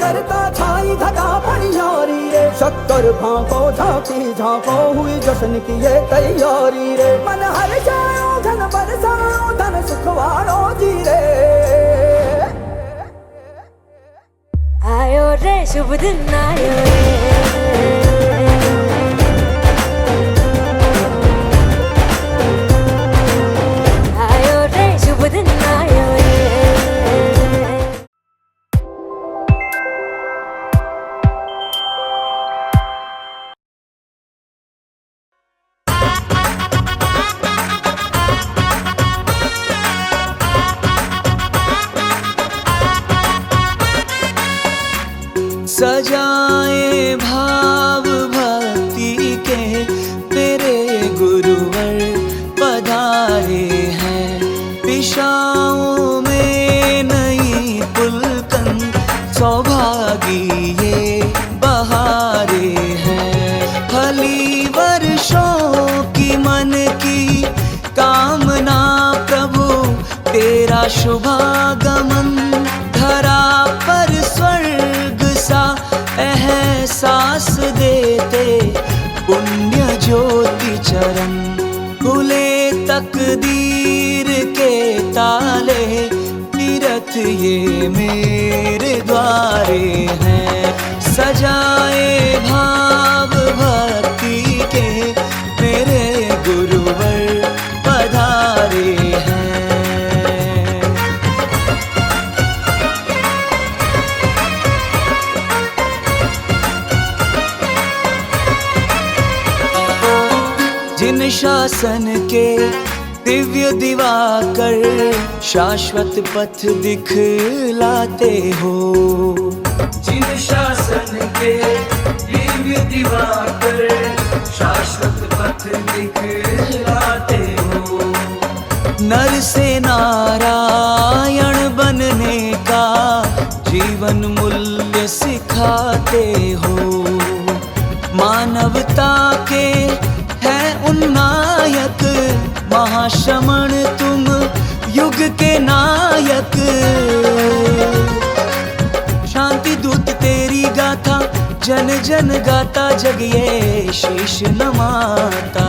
करता छाई घटा परियारी रे। शक्कर भांको झांकी झांको हुई जश्न की ये तैयारी रे। मन हर जाओ धन बरसाओ धन सुखवारो जी रे। आयो रे शुभ दिन आयो रे। आयो रे शुभ दिन आयो रे। सजाए भाव भक्ति के मेरे गुरुवर पधारे हैं। दिशाओं में नई पुलकन सौभागी ये बहारे हैं। फली वर्षों की मन की कामना प्रभु तेरा शुभागमन। धरा पर स्वर्ग सा एहसास देते पुण्य ज्योति चरण। खुले तकदीर के ताले तीरथ ये मेरे द्वारे हैं। सजाए भाव भक्ति के मेरे गुरुवर पधारे हैं। जिन शासन के दिव्य दिवाकर शाश्वत पथ दिखलाते हो। जिन शासन के दिव्य दिवाकर शाश्वत पथ दिखलाते हो। नर से नारायण बनने का जीवन मूल्य सिखाते हो। मानवता के है उन्नायक महाश्रमण तुम युग के नायक। शांति दूत तेरी गाथा जन जन गाता जग ये शीश नमाता।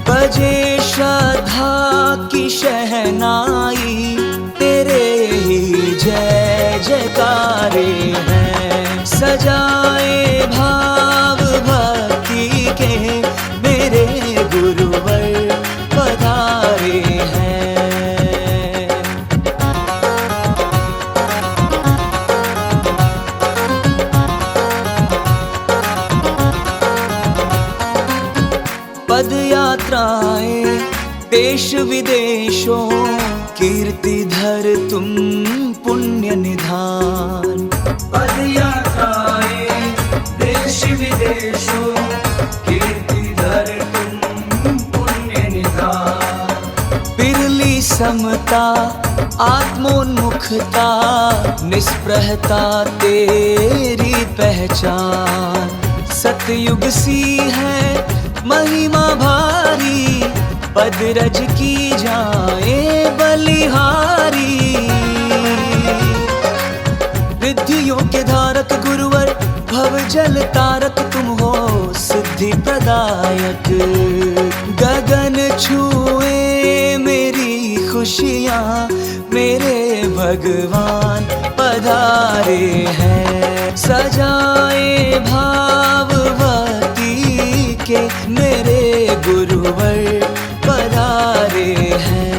बजे श्रद्धा की शहनाई तेरे ही जय जयकारे हैं। सजाए भाव भक्ति के मेरे गुरुवर पधारे हैं। पद यात्राएं देश विदेशों कीर्ति धर तुम पुण्य निधान। पद यात्राएं देश विदेशों कीर्ति धर तुम पुण्य निधान। बिरली समता आत्मोन्मुखता निस्पृहता तेरी पहचान। सतयुग सी है महिमा भारी पदरज की जाए बलिहारी। रिद्धियों के धारक गुरुवर भव जल तारक तुम हो सिद्धि प्रदायक। गगन छुए मेरी खुशियाँ मेरे भगवान पधारे हैं। सजाए भाव भक्ति के मेरे गुरुवर पधारे हैं।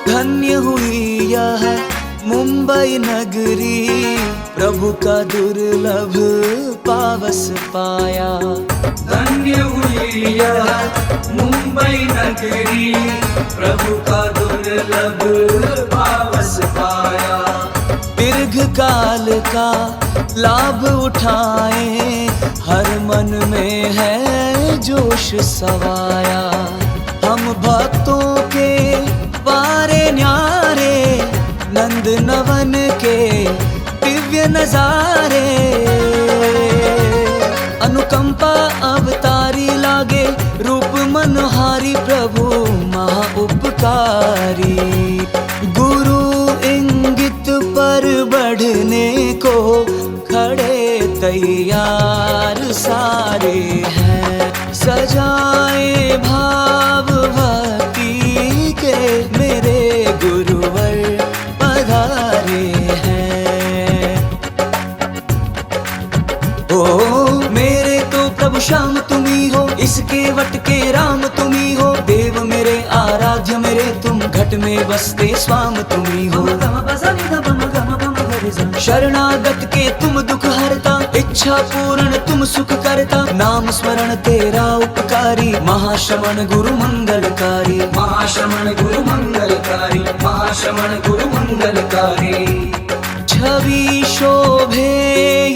धन्य हुई यह मुंबई नगरी प्रभु का दुर्लभ पावस पाया। धन्य हुई यह मुंबई नगरी प्रभु का दुर्लभ पावस पाया। दीर्घ काल का लाभ उठाए हर मन में है जोश सवाया। हम भक्तों के वारे न्यारे नंद नवन के दिव्य नजारे। अनुकंपा अवतारी पालनहारी प्रभु महा उपकारी, गुरु इंगित पर बढ़ने को खड़े तैयार सारे हैं। सजाए भाव भक्ति के मेरे गुरुवर पधारे हैं। ओ मेरे तो प्रभु श्याम तुम्ही हो, इसके वट के राम तुम्ही हो। देव मेरे आराध्य मेरे तुम, घट में बसते स्वाम तुम्ही हो। शरणागत के तुम दुख हरता, इच्छा पूर्ण तुम सुख करता। नाम स्मरण तेरा उपकारी, महाश्रमण गुरु मंगलकारी। महाश्रमण गुरु मंगलकारी, महाश्रमण गुरु मंगलकारी। छवि शोभे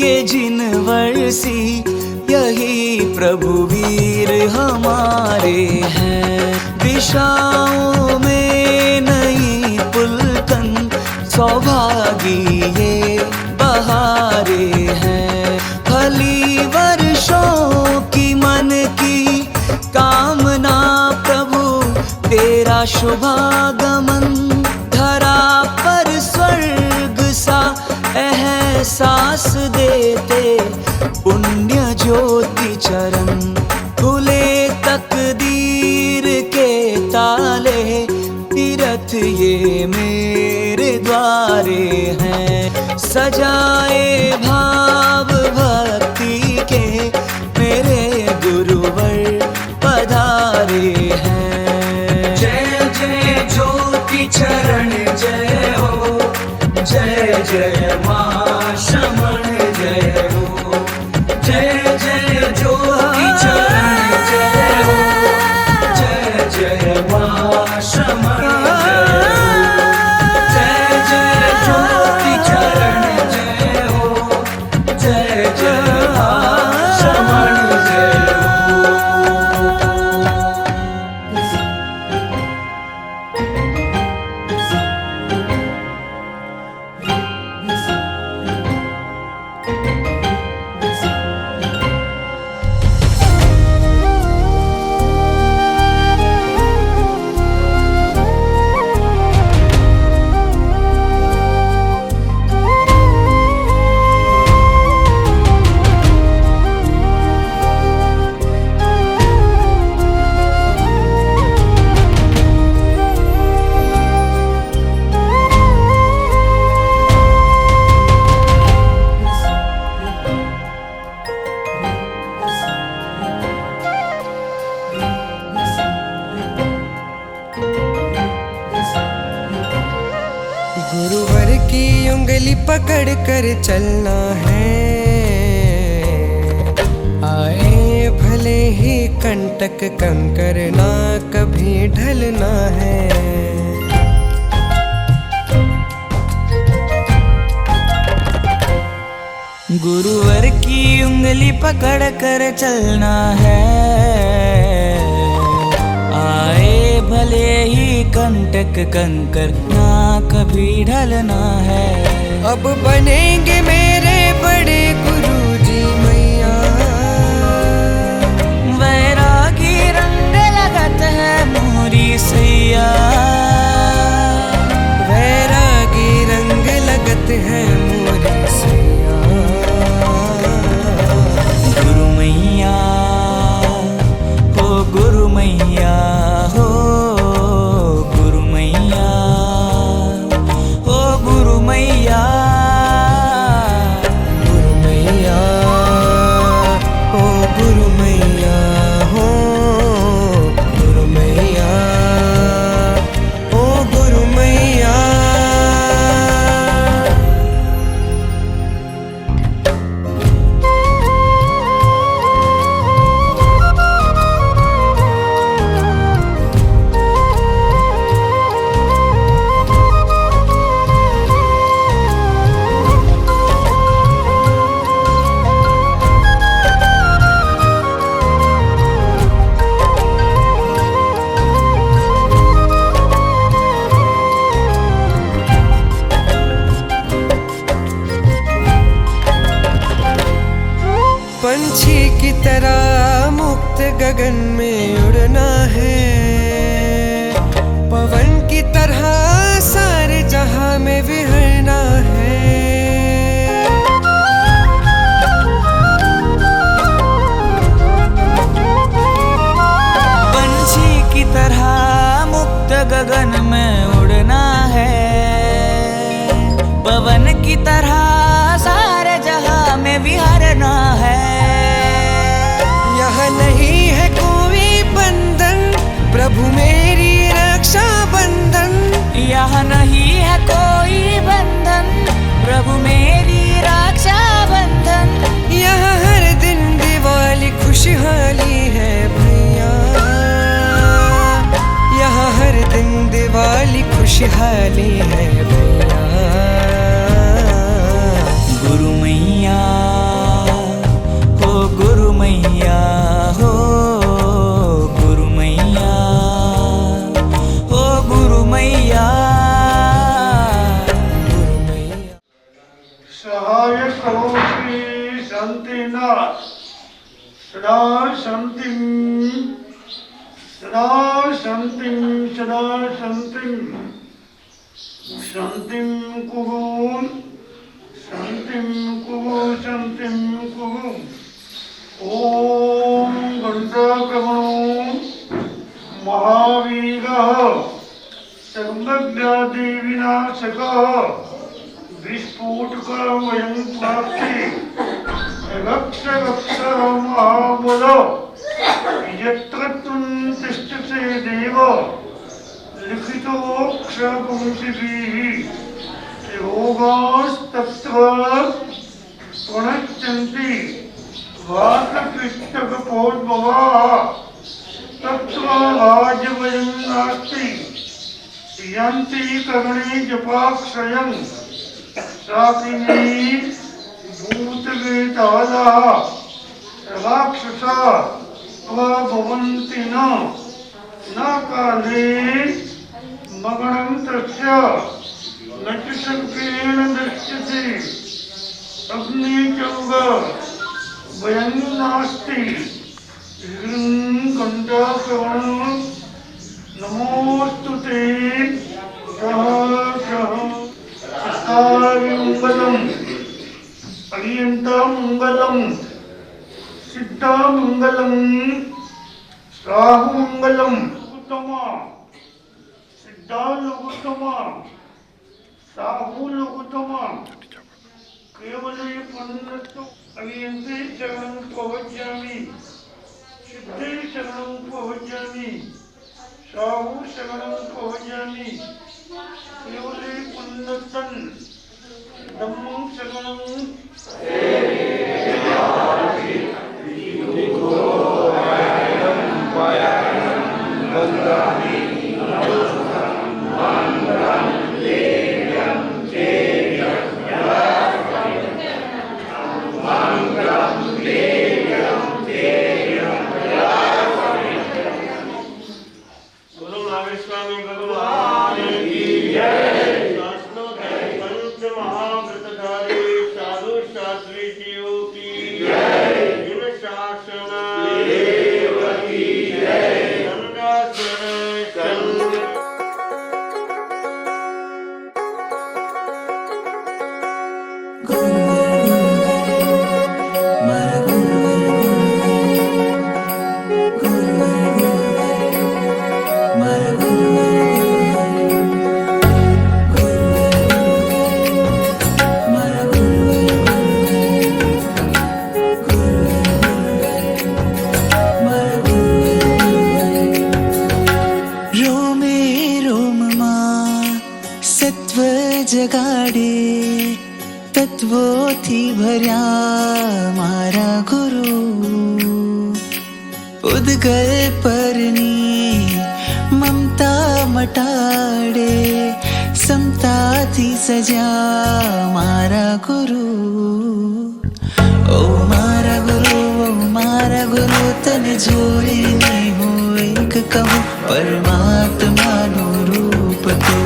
ये जिन वर्षी, यही प्रभु वीर हमारे हैं। दिशाओं में नई पुलकन, सौभागी ये बहारे हैं। फली वर्षों की मन की कामना प्रभु, तेरा शुभागमन। धरा पर स्वर्ग सा एहसास देते, पुण्य ज्योति चरण। खुले तकदीर के ताले, तीरथ ये मेरे द्वारे हैं। सजाए भाव भक्ति के मेरे गुरुवर पधारे हैं। जय जय ज्योति चरण जय हो, जय जय मां श्रमण जय हो। जय जय ज्योति चरण जय हो, जय जय मां श्रमण जय हो। जय जय ज्योति चरण जय हो, जय जय मां श्रमण जय हो। गुरुवर की उंगली पकड़ कर चलना है। आए भले ही कंटक कंकर, ना कभी ढलना है। गुरुवर की उंगली पकड़ कर चलना है। आए भले ही कंटक कंकर, ना कभी ढलना है। अब बनेंगे मेरे बड़े गुरुजी मैया। वैरागी रंग लगत है मोरी सैया। वैरागी रंग लगत है मोरी सैया। गुरु मैया हो, गुरु मैया हो, गुरु मैया हो, गुरु मैया। गुरु मैया हो, गुरु मैया हो, गुरु मैया हो, गुरु मैया। पंछी की तरह मुक्त मुक्त गगन में उड़ना है, पवन की तरह सारे जहां में विहरना है। पंछी की तरह मुक्त गगन में उड़ना है, पवन की तरह सारे जहां में विहरना है। यहाँ नहीं है कोई बंधन, प्रभु मेरी रक्षा बंधन। यहाँ नहीं है कोई बंधन, प्रभु मेरी रक्षा बंधन। यहाँ हर दिन दिवाली खुशहाली है भैया, यहाँ हर दिन दिवाली खुशहाली है भैया। गुरु मैया हो, गुरु मैया हो, गुरु मैया हो, गुरु मैया, गुरु मैया। सहायक हो श्री शांतिनाथ, सदा शांति, सदा शांति, सदा शांति, शांति कुरु, शांति कुरु, शांति कुरु। ओम गंधर्वो महावीरः सर्वव्याधि विनाशकः विस्फोटकमयं प्राप्ति रक्ष रक्ष महाबलो यत्र त्वं तिष्ठसे देव लिखितोऽक्षरपुंसिभिः योगास्तत्र प्रणश्यन्ति वातपित्तकपोद्भवाः तत्र राजवयं नास्ति यन्ति कर्णे जपाक्षयम् साकिनी भूतवेतालः राक्षसा प्रभवन्ति न काले मगणं तस्य न च शङ्केन दृश्यते अग्निचौग भयं नास्ति गण्डाकवणं नमोऽस्तु ते मंगलम अरियंतामंगलम सिद्धामंगलम साहुमंगलम उत्तमा सिद्धालोकोत्तमा साहुलोकोत्तमा केवले पन्नतु अरियंते शरणं प्रवज्यामि सिद्धे शरणं प्रवज्यामि साहु शरणं प्रवज्यामि केवले पुण्यतन धम्मं शरणं गुरु नागेश्वरी गुरु महाव्रतधारी साधु शास्त्री जीव की जिन शासन गंगा જગાડે તત્વોથી ભર્યા મારા ગુરુ ઉદગલ પરની મમતા મટાડે સમતાથી સજા મારા ગુરુ ઓ મારા ગુરુ તને જોઈને હું એક કહું પરમાત્માનું રૂપ તો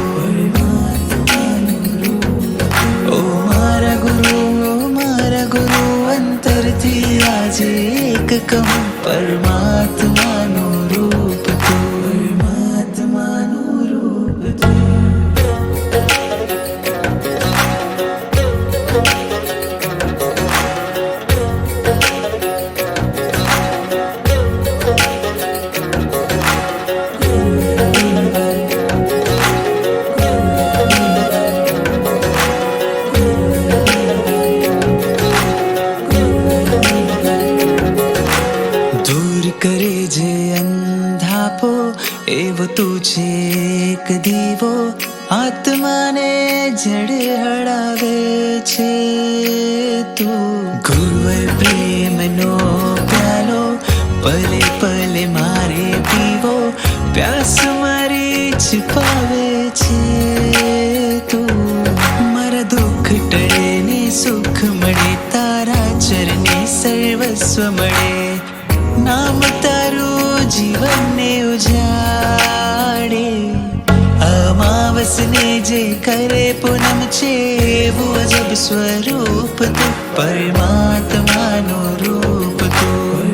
મારા ગુરુ અંતરથી આજે એક કહું પરમાત્મા જે અંધાપો એવો તું છે એક દીવો આત્માને જડે હળાવે છે તું ગુરુવર પ્રેમનો પ્યાલો પલે પલે મારે પીવો પ્યાસ મારી છુપાવે છે તું મારા દુઃખ ટળે ને સુખ મળે તારા ચરણે સર્વસ્વ મળે નામ તારું જીવનને ઉજાડે અમાવસને જે કરે પૂનમ છે એવું અજબ સ્વરૂપ તું પરમાત્માનું રૂપ તું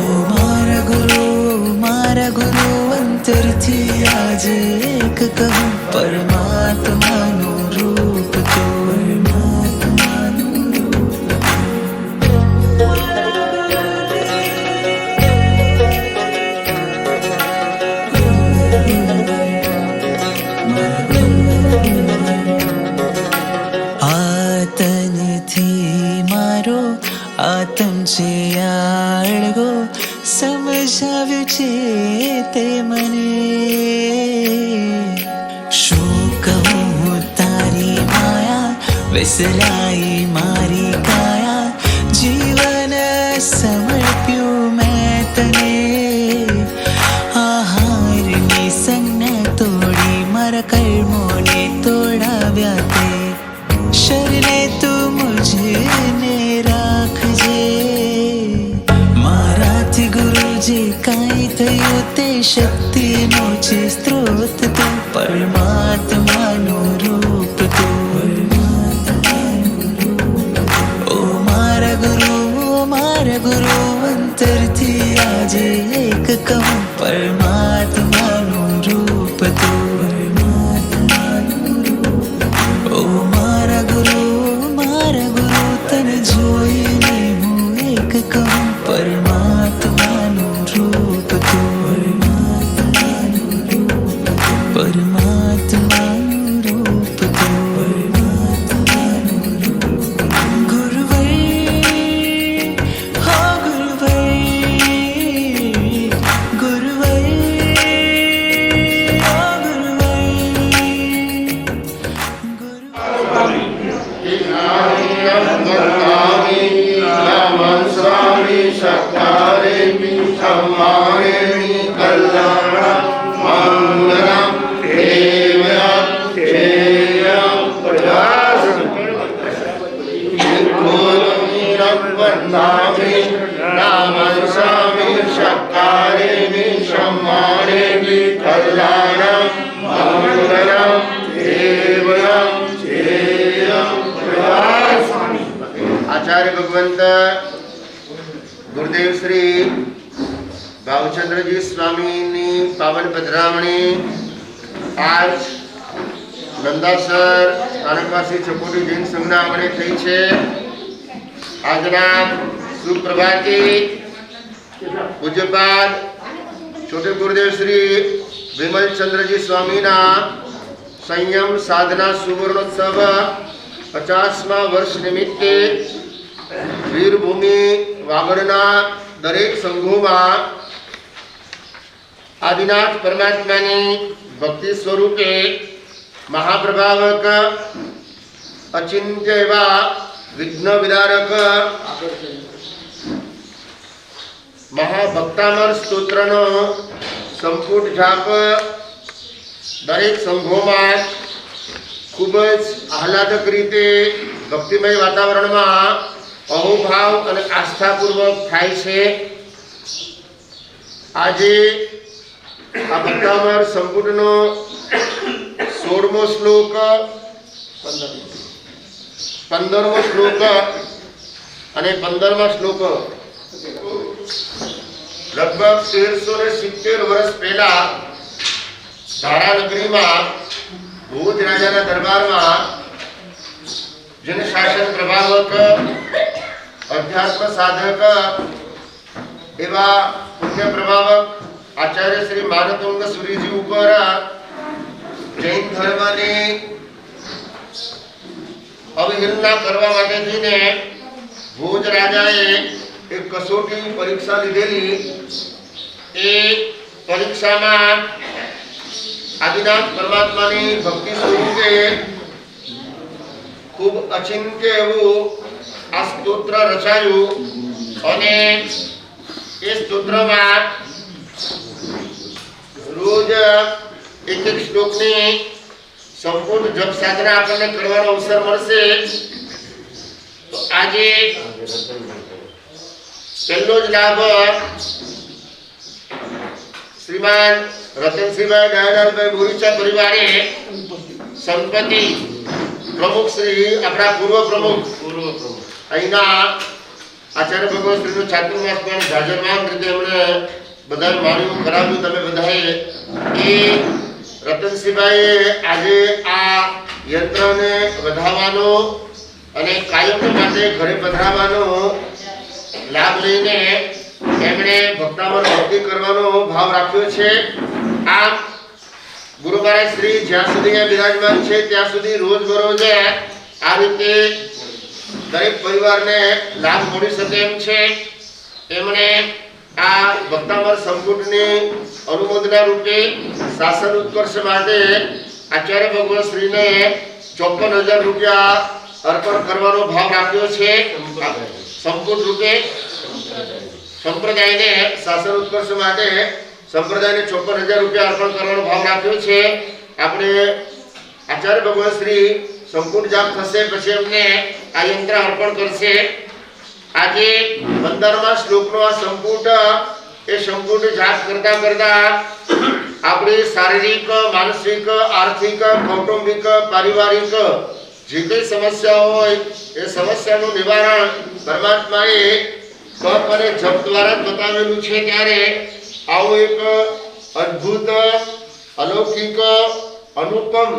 ઓ મારા ગુરુ અંતરથી આજે એક કહું પરમાત્માનું રૂપ તું આતમ છે આળગો સમજાવ્યું છે તે મને શું કહું તારી માયા વિસરાઈ મારી કાયા જીવન સમર્પ્યું મેં તને આહારની સંજ્ઞા તોડી મારા કર્મોને તોડાવ્યા તે શરણે તું મુझे રાખજે મારાથી ગુરુજી કાંઈ થયું તે શક્તિનો છે સ્ત્રોત તું પરમાત્માનું રૂપ તું ઓ મારા ગુરુ અંતરથી આજે એક કહું પરમાત્માનું રૂપ તું ઓ મારા ગુરુ તને જોઈને હું એક કહું પરમાત્માનું રૂપ તું પરમાત્માનું રૂપ તું ગુરુવર હો ગુરુવર ગુરુવર હો आचार्य भगवंत गुरुदेव श्री भावचंद्रजी स्वामी पावन पधरामणी आज नंदासर स्थानकवासी चकोटी जैन संघना आंगणे थई छे। आजना सुप्रभाते पूज्यपाद छोटे गुरुदेव श्री विमलचंद्रजी स्वामीना संयम साधना सुवर्णोत्सव 50मा वर्ष निमित्ते वीरभूमि वागड़ना दरेक संघों आदिनाथ परमात्मा भक्ति स्वरूपे महाप्रभावक अचिंत्य एवा विघ्न विदारक महाभक्तामर स्तोत्रनो संपुट झाप दरेक संघों खूब आह्लादक रीते भक्तिमय वातावरण में अहोभाव और आस्थापूर्वक थाय छे। आजे आ भक्तामर संपुटनो 16मो श्लोक 15मो श्लोक अने 15मा श्लोक लगभग 1370 वर्ष पहला धारानगरी में भूज राजा दरबार में जन शासन प्रभावक अध्यात्म साधक एवा पुण्य प्रभावक आचार्य श्री मानतुंग सूरीजी ऊपर जैन धर्म ने अवहेलना करवा माटे थीने भूज राजाए એક કસોટી પરીક્ષા લીધેલી. એ પરીક્ષામાં આદિનાથ પરમાત્માની ભક્તિ સ્વરૂપે ખૂબ અચિંત્ય એવું આ સ્તોત્ર રચાયું અને એ સ્તોત્રમાં રોજ એક એક શ્લોકની સંપૂર્ણ જપ સાધના આપણને કરવાનો અવસર મળશે. તો આજે પહેલો જ લાભ શ્રીમાન રતનસિંહભાઈ દયાલાલભાઈ બોરીચા પરિવારે સંપત્તિ પ્રમુખ શ્રી આપણા પૂર્વ પ્રમુખ અહીંના આચાર્ય ભગવાન શ્રીનું ચાતુર્માસ પણ જાજરમાન રીતે એમણે બધા માણ્યું કરાવ્યું. તમે બધાએ એ રતનસિંહભાઈએ આજે આ યંત્રને વધાવવાનો અને કાયમ માટે ઘરે પધરાવવાનો લાભ લઈને એમણે ભક્તામાં ભક્તિ કરવાનો ભાવ રાખ્યો છે. આમ ગુરુ મહારાજ શ્રી જ્યાં સુધી બિરાજમાન છે ત્યાં સુધી રોજબરોજ આ રીતે દરેક પરિવારને લાભ મળી શકે એમ છે. એમણે આ ભક્તામર સંપુટની અનુમોદના રૂપે શાસન ઉત્કર્ષ માટે આચાર્ય ભગવાન શ્રીને 54,000 રૂપિયા અર્પણ કરવાનો ભાવ રાખ્યો છે. સંપુટ રૂપે સંપ્રદાયને શાસન ઉત્કર્ષ માટે સંપ્રદાયને 54,000 રૂપિયા અર્પણ કરવાનો ભાવ રાખ્યો છે. આપણે આચાર્ય ભગવાન શ્રી સંપૂર્ણ જાપ થશે પછી એમને આ યંત્ર અર્પણ કરશે. આજે 15મા શ્લોકનો આ સંપૂર્ણ એ સંપૂર્ણ જાપ કરતા કરતા આપણી શારીરિક, માનસિક, આર્થિક, કૌટુંબિક, પારિવારિક જે કઈ સમસ્યાઓ હોય એ સમસ્યાનું નિવારણ પરમાત્માએ તપ અને જપ દ્વારા જ બતાવેલું છે. ત્યારે આવું એક અદ્ભુત, અલૌકિક, અનુપમ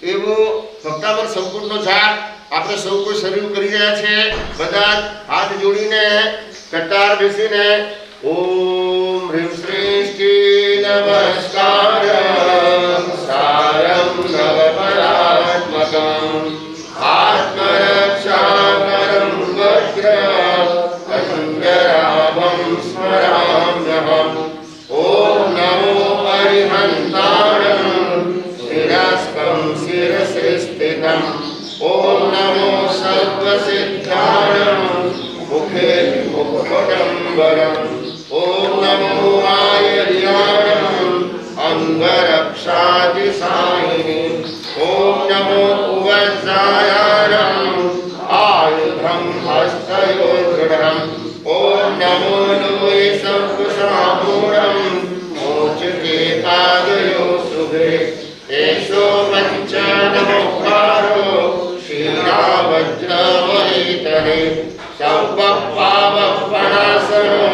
એવું ભક્તામર સંપૂર્ણ જાપ આપણે સૌ કોઈ શરૂ કરી રહ્યા છે. બધા હાથ જોડીને કટાર બેસીને ઓમ હ્રીમ શ્રી શ્રી નમસ્કારમ સારમ નવપરાત્મકમ આત્મરક્ષાકરમ વજ્ર અંજરાભમ સ્મરામ્યહમ. ઓમ નમો હરિહંતાણમ શિરસ્કં શિરસિસ્થિતમ. ઓમ નમો સર્વસિદ્ધાણમ મુખે મુખોટંબરમ. ઓમ નમો આયર્યાણમ અંગરક્ષાતિસાયિની. ઓમ નમો ઉવજ્જાયાણમ આયુધમ હસ્તયોર્ધૃઢમ. ઓમ નમો લોય સર્વસામૂઢમ મોચકે પાદયો શુભે. એસો પંચ નમોકારો શિરાવજ્રવૈતરે. સૌપપાવપણાસનો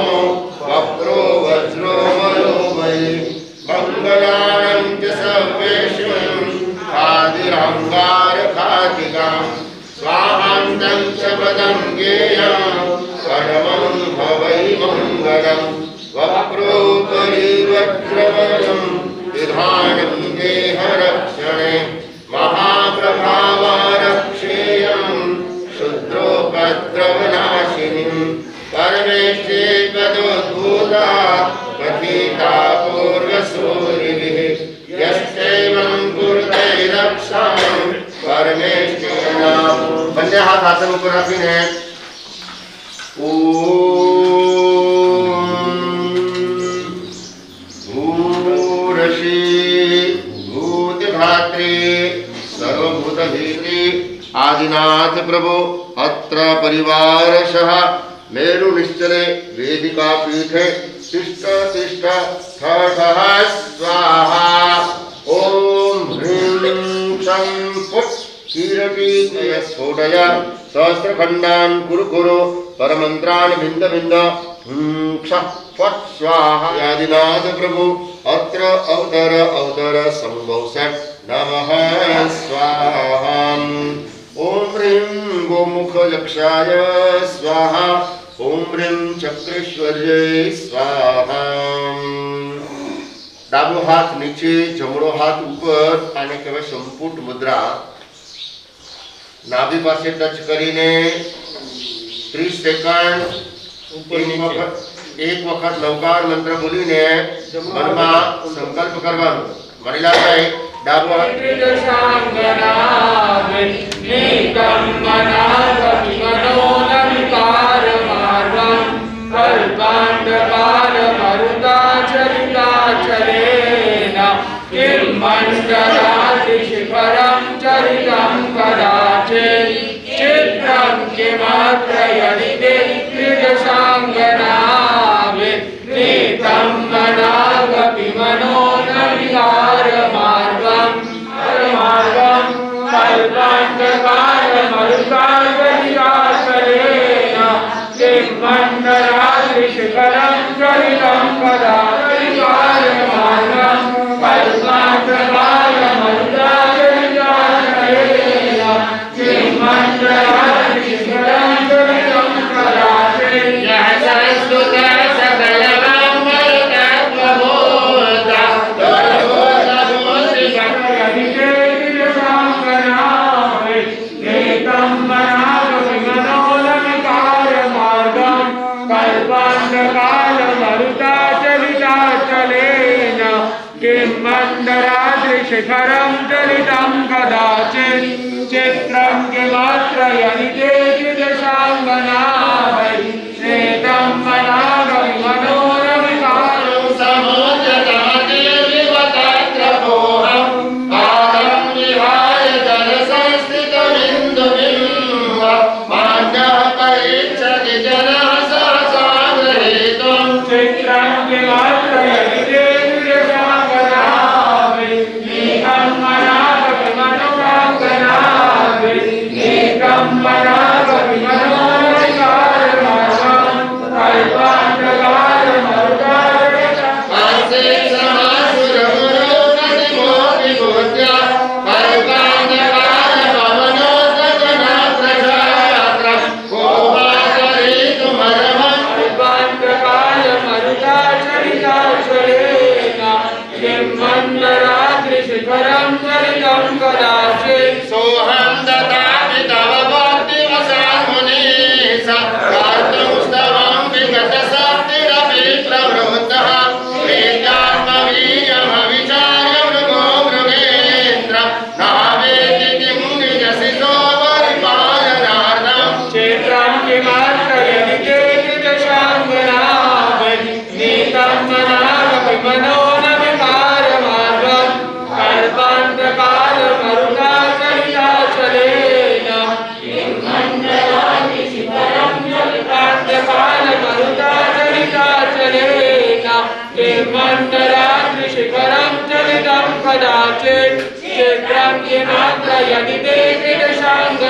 વક્રો વજ્રો મયોમયી. મંગલાણં ચ સર્વેષાં આદિરંગારખાતિકાં. સ્વાહાન્तं ચ પદં જ્ઞેયં પરમં ભવૈ મંગલં. વક્રોપરિ વજ્રવરં વિધાनं દેહરક્ષણે. મહાપ્રભાવારક્ષેયં શુદ્રોપદ્રવનાશિનીં. પરમેષ્ઠે પદોદ્ભૂતા કથિતા પૂર્વસૂરિभिः. યસ્તૈવં કુરુતે રક્ષાં પરમેષ્ઠેના. બંને હાથ આસન ઉપર રાખીને आदिनाथ प्रभु अत्र परिवारशः मेरु निश्चले वेदिका पीठे तिष्ठ तिष्ठ ठठः स्वाहा. ओम ह्रीं क्षं फुट् कीरटी स्फोटय. सहस्रखण्डान् कुरु कुरु परमन्त्राणि बिन्द बिन्द. क्षः फट् स्वाहा. आदिनाथ प्रभु अत्र अवतर अवतर संभवसत् नमः स्वाहा. ओम ह्रीं गोमुख यक्षाय स्वाहा. ओम ह्रीं चक्रेश्वर्ये स्वाहा. डाबो हाथ नीचे, जमणो हाथ ऊपर. आने कहेवाय संपुट मुद्रा. नाभि पासे टच करीने 30 सेकंड એક વખત નવકાર મંત્ર બોલીને મનમાં સંકલ્પ કરવાનો. મણીલાલભાઈ ડાબો હાથ. शिखरं चलितं कदाचित् चित्रं किमत्र यदिदेशाङ्गनाभै श्वेतं मनागमनोरविकारो समुद्रतमतिर्विवतत्रपोहं पादं विहाय जलसंस्थितमिन्दुबिम्ब मान्यः परीक्षति जनः सहसा गृहीतुं चित्रं किमत्र यदिदेशाङ्गनाभै एकं मनागमनोरविकारो एकं मनागमनोरविकारमार्गं कल्पान्तकालमरुदारयः आसे समासुरगुरुनसिमोऽभिभूत्य कल्पान्तकालपवनोदगनाप्रजायात्रं को वा करितुमर्हं सोऽहं ददामि तव भक्तिवशान्मुनीश कर्तुस्तवं विगतशक्तिरपि प्रवृत्तः वेदात्मवीर्यमविचार्य मृगो मृगेन्द्रं नावेति किं निजसितो परिपालनार्थम् क्षेत्रं किमत्र यदिदेशाङ्गनाभै नीतं मनागमनो न विकारमार्गं कल्पान्तकालमरुदाचलिताचलेन किमण्डलाद्रिशिखरं चलितं कदाचित् चित्रं किमत्र यदिदेशाङ्गनाभै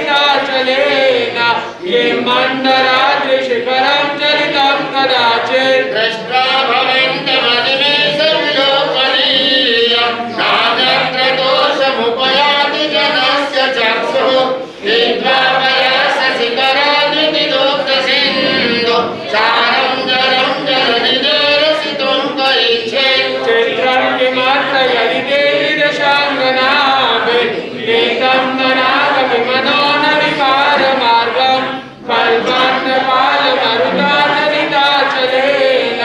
कल्पान्तकालमरुदाचलिताचलेन किमण्डलाद्रिशिखरं चलितं कदाचित् दृष्ट्वा भवन्तमनिमेषविलोकनीय नादत्र दोषमुपयाति जनस्य चक्षुः नीत्वा पयसशिखरादितिदोक्तसिन्धु चारं जलं जलनिदेरसितुं करिष्येत् चित्रं किमत्र यदिदेशाङ्गनाभै नीतं मनागमनो न विकारमार्गं कल्पान्तकालमरुदाचलिताचलेन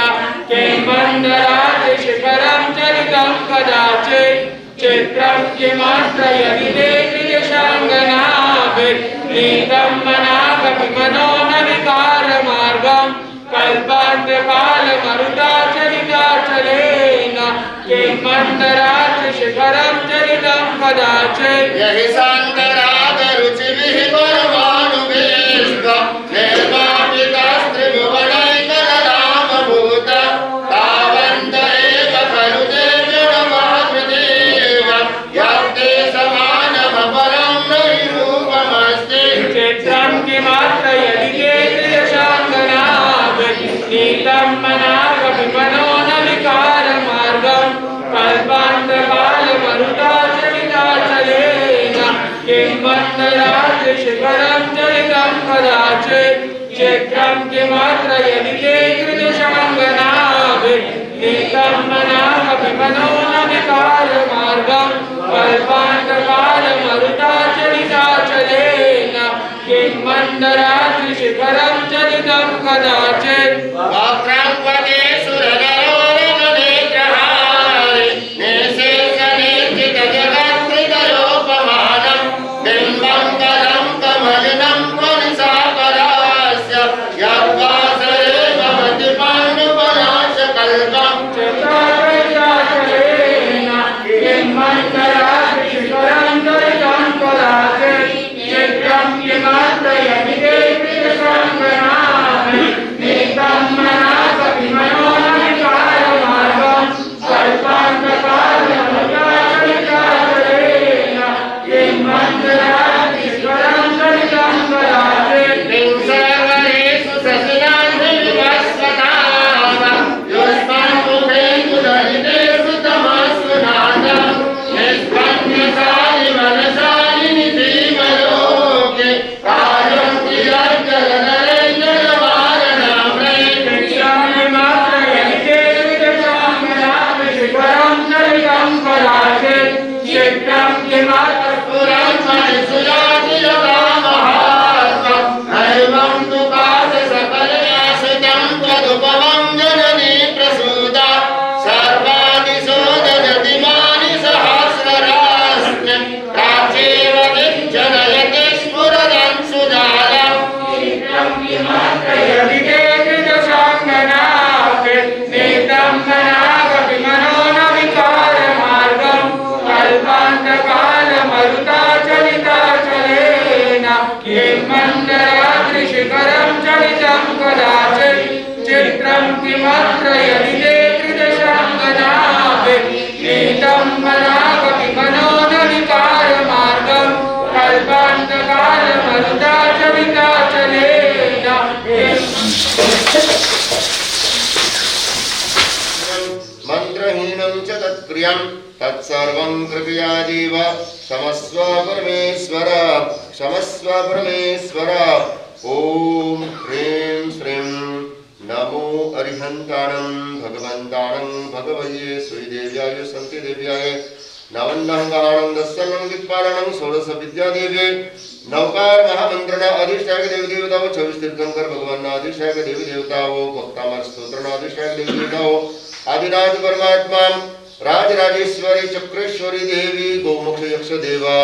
किमण्डलाद्रिशिखरं चलितं कदाचित् चित्रं किमत्र यदिदेशाङ्गनाभै नीतं मनागमनो न विकारमार्गं कल्पान्तकालमरुदाचलिताचलेन किमण्डलाद्रिशिखरं चलितं कदाचित् यहि सान्तरागरुचिभिः परमाणुभिश्च निर्वापितास्त्रिभुवनैकलरामभूत तावन्त एव खलु ते जडमातृदेव यत्ते समानमपरं नहि रूपमस्ति चित्रं किमत्र यदिदेशाङ्गनाभै नीतं मनागमनो न विकारमार्गं कल्पान्तकालमरुदाचलिताचलेन किमण्डलाद्रिशिखरं चलितं कदाचित् चित्रं किमत्र यदिदेशाङ्गनाभै नीतं मनागमनो न विकारमार्गं कल्पान्तकालमरुताचलिताचलेन किन्मन्दरात्रिशिखरं चलितं कदाचित् वक्त्रं सुरगरोरगनेत्रहारे निशेषनिर्जितजगत्कृतयोपमानं बिम्बं कलं कमलिनं त्वनिशाकरास्य यद्वासरे भवति पाण्डुपनाशकल्पम् चलिताचलेन किन्मन्दरात्रिशिखरं चलितं कदाचित् चित्रं किमत्र यमिते कृतसङ्गनानि नीतं मनाकविमनोनविकारमार्गं कल्पान्तकालमरुताचलिताचलेन किन्मन्दरात्रिशिखरं चलितं कदाचित् सर्वरेषु ससिनान्धिविवस्वताम युष्मन्मुखेषु दलितेषु तमस्सु नादम् निष्पन्नशालि मनशालि निधिमलोके कार्यं क्रियाजलनरेन्द्रवारणम्रे शिखरं चलितं कदाचित् चित्रं किमत्र पुरं मणिसुयाति यदामहात्मम् नैवं तु पाशसकलयासितं त्वदुपमं जननी प्रसूता सर्वादिशो ददतिमानि सहस्रराष्ट्रं प्राचेव विज्जनयति स्फुरदं सुजालम् चित्रं किमत्र यदिते कृतसङ्गनात् नीतं मनाकविमनोनविकारमार्गं कल्पान्तकालमरुताचलिताचलेन किन्मन्दरात्रिशिखरं चलितं कदाचित् चित्रं किमत्र यदिते कृतसङ्गनात् नीतं मनाकविमनोनविकारमार्गं कल्पान्तकालमरुताचलिताचलेन मन्त्रहीनं च तत्प्रियं तत्सर्वं कृपया देव क्षमस्व परमेश्वर क्षमस्व परमेश्वर ॐ ह्रीं श्रीं नमो अरिहन्ताणं भगवन्ताणं भगवये श्रीदेव्याय सन्तिदेव्याय नवन्नहङ्गाणं दस्सनं दिक्पालनं षोडशविद्यादेव्यै नवकार महामंत्रण अधिष्ठायक देवी देवताओं 24 तीर्थंकर भगवान अधिष्ठायक देवी देवताओं भक्तामर स्तोत्र अधिष्ठायक देवी देवताओं आदिनाथ परमात्मा राजराजेश्वरी चक्रेश्वरी देवी गोमुख यक्ष देवा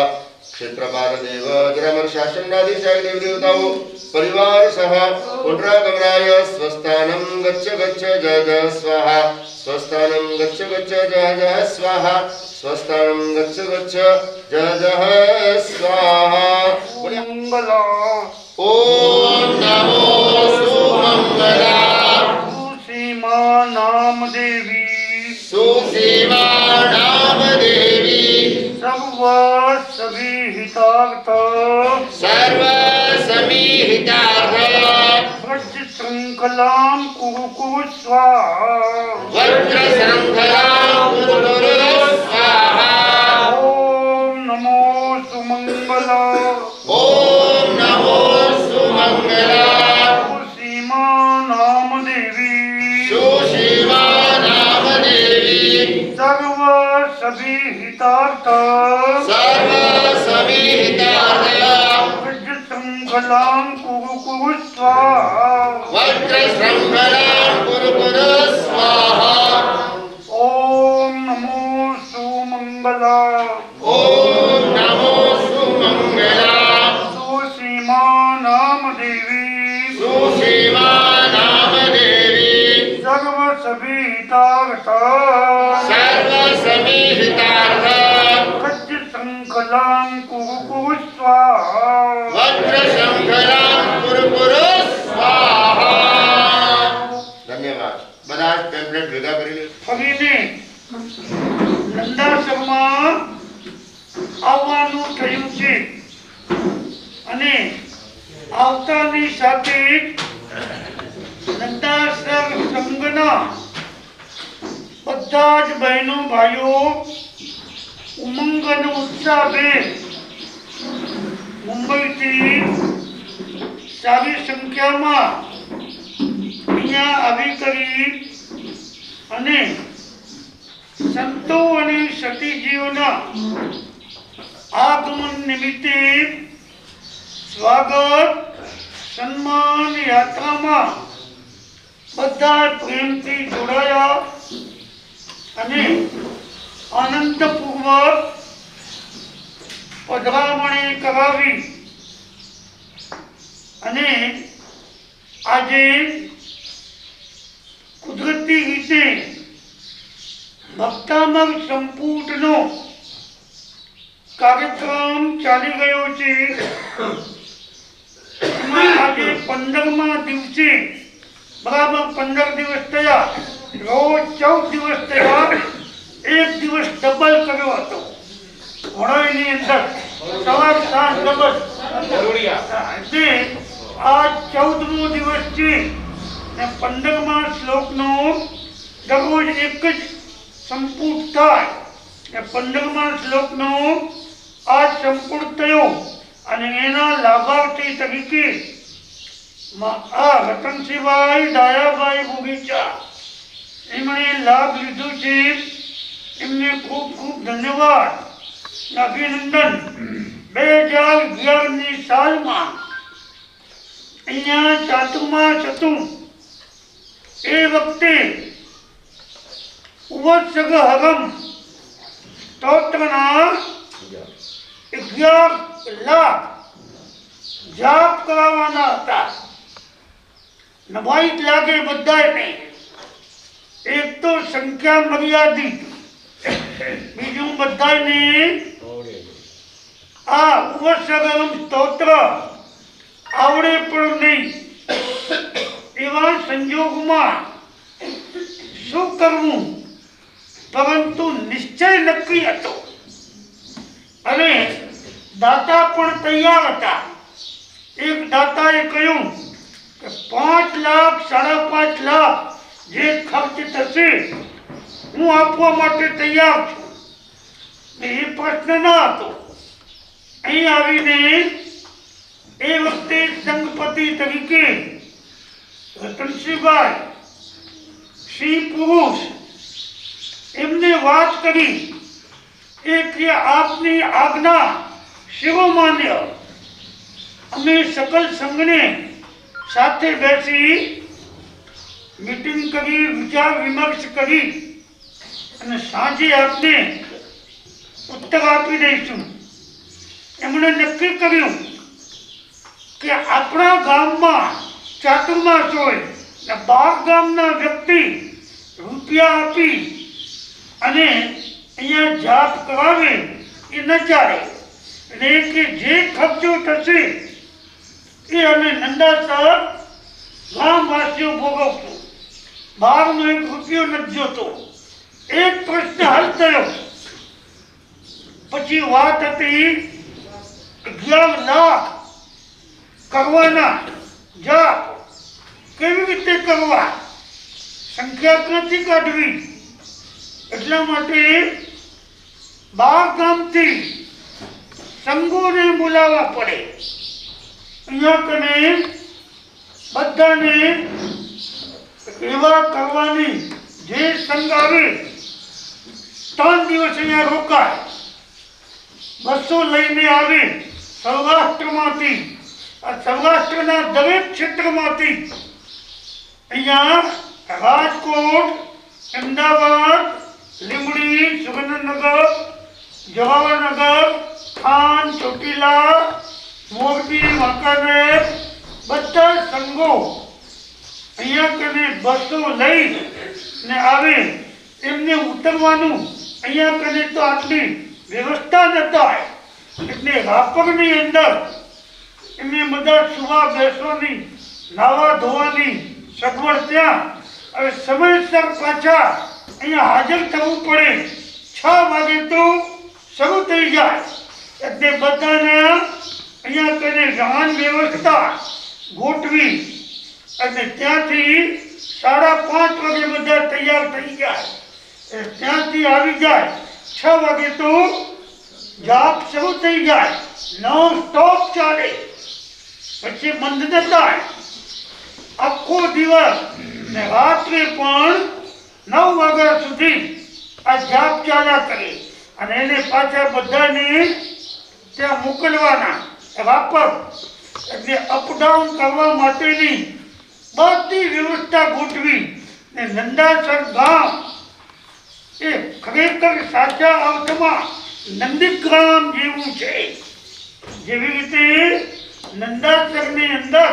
क्षेत्रपाल देव जरामर शासन अधिष्ठायक देवी देवताओं परिवार सह पुनरागमनाय स्वस्थानं गच्छ गच्छ जय जय स्वाहा स्वस्थानं गच्छ गच्छ जय जय स्वाहा स्वस्थानं गच्छ गच्छ जय जय स्वाहा मंगला ओम नमो सुमंगला सुसीमा नाम देवी सुसीमा नाम देवी सर्व सभी हितार्थ सर्व समीहितार्थ वज्र श्रृंखलां कुरु कुरु स्वाहा वज्र श्रृंखलां कुरु स्वाहा ओम नमो सुमंगला ओम नमो सुमंगला सुसीमा नाम देवी सुशिवा नाम देवी सर्व सभी हितार्थ सर्व समीहितार्थ वज्र श्रृंखलां कुरु कुरु स्वाहा वज्र श्रृंखलां कुरु स्वाहा ओम नमो सुमंगला ओम नमो सुमंगला सुसीमा नाम देवी सुशिवा नाम देवी सर्व सभी हितार्थ सर्व समीहितार्थ वज्र श्रृंखलां कुरु कुरु स्वाहा वज्र श्रृंखलां कुरु स्वाहा धन्यवाद બધા ટેમ્પલેટ ભેગા કરી લે ફરીને નંદાશ્રમમાં આવવાનું થયું છે અને આવતાની સાથે નંદાશ્રમ સંઘના બધા જ બહેનો ભાઈઓ ઉમંગ અને ઉત્સાહભેર મુંબઈથી સારી સંખ્યામાં અહીંયા આવી કરી અને સંતો અને સતીજીઓના આગમન નિમિત્તે સ્વાગત સન્માન યાત્રામાં બધા પ્રેમથી જોડાયા અને આનંદપૂર્વક પધરામણી કરાવી અને આજે કુદરતી રીતે ભક્તામર સંપુટનો કાર્યક્રમ ચાલી ગયો છે. આજે 15મા દિવસે બરાબર 15 દિવસ થયા, રોજ 14 દિવસ થયા, એક દિવસ ડબલ કર્યો હતો વણોઈની અંદર, સવાર સાંજ ડબલ. એટલે આ 14મો દિવસ છે ને 15મા શ્લોકનો દરરોજ એક જ સંપુટ થાય ને 15મા શ્લોકનો આ સંપુટ થયો અને એના લાભાર્થી તરીકે આ રતનસિંહભાઈ ડાયાભાઈ બગીચા એમણે લાભ લીધો છે. એમને ખૂબ ખૂબ ધન્યવાદ, અભિનંદન. 2011ની સાલમાં અહીંયા ચાતુર્માસ હતું એ વખતે ઉવત્સગહરમ સ્તોત્રના 11 લાખ જાપ કરાવવાના હતા. નવાઈ લાગે બધાને. એક તો સંખ્યા મર્યાદિત, બીજું બધાને આ ઉવત્સગહરમ સ્તોત્ર આવડે પણ નહીં. એવા સંજોગમાં શું કરવું, પરંતુ નિશ્ચય નક્કી હતો અને દાતા પણ તૈયાર હતા. એક દાતાએ કહ્યું કે 5 લાખ 5.5 લાખ જે ખર્ચ થશે હું આપવા માટે તૈયાર છું. એ પ્રશ્ન ન હતો. અહીં આવીને એ વખતે સંઘપતિ તરીકે રતનસિંહભાઈ સિંહ પુરુષ એમને વાત કરી કે આપની આજ્ઞા શિરોમાન્ય. અમે સકલ સંઘને સાથે બેસી મીટિંગ કરી, વિચાર વિમર્શ કરી અને સાંજે આપને ઉત્તર આપી દઈશું. એમણે નક્કી કર્યું કે આપણા ગામમાં ચાતુર્માસ હોય ને 12 ગામના વ્યક્તિ રૂપિયા આપી અને અહીંયા જાપ કરાવે એ ન ચાલે. એટલે કે જે ખર્ચો થશે એ અમે નંદાસર ગામવાસીઓ ભોગવશું. 12નો 1 રૂપિયો નથી જોતો. એક પ્રશ્ન હલ થયો. પછી વાત હતી 11 લાખ કરવાના જાપ કેવી રીતે કરવા, સંખ્યા ક્યાંથી કાઢવી. એટલા માટે 12 ગામથી સંઘોને બોલાવવા પડે. અહીંયા કને બધાને એવા કરવાની જે સંઘ આવે 3 દિવસ અહીંયા રોકાય. 200 લઈને આવે સૌરાષ્ટ્રમાંથી. આ સૌરાષ્ટ્રના દરેક ક્ષેત્રમાંથી અહીંયા રાજકોટ, અમદાવાદ, લીંબડી, સુરેન્દ્રનગર, જવાહરનગર, થાન, ચોટીલા, મોરબી, વાંકાનેર બધા સંઘો અહીંયા કને 200 લઈ ને આવે. એમને ઉતરવાનું અહીંયા કને તો આટલી વ્યવસ્થા ન થાય. એટલે રાપરની અંદર એમને બધા સુવા બેસવાની, નાવા ધોવાની સગવડ ત્યાં. હવે સમયસર પાછા અહીંયા હાજર થવું પડે. 6 વાગે તો શરૂ થઈ જાય. એટલે બધાને અહીંયા કને વાહન વ્યવસ્થા ગોઠવી અને ત્યાંથી 5:30 વાગે બધા તૈયાર થઈ જાય. ત્યાંથી આવી જાય 6 વાગે તો જાપ શરૂ થઈ જાય. નોન સ્ટોપ ચાલે, પછી બંધ ન થાય. આખો દિવસ ને રાત્રે પણ 9 વાગ્યા સુધી આ જાપ ચાલ્યા કરે અને એને પાછા બધાને ત્યાં મોકલવાના વાપસ. એટલે અપડાઉન કરવા માટેની બધી વ્યવસ્થા ગોઠવી ને નંદાસર ગામ એ ખરેખર સાચા અર્થમાં નંદીગ્રામ જેવું છે. જેવી રીતે નંદાસરની અંદર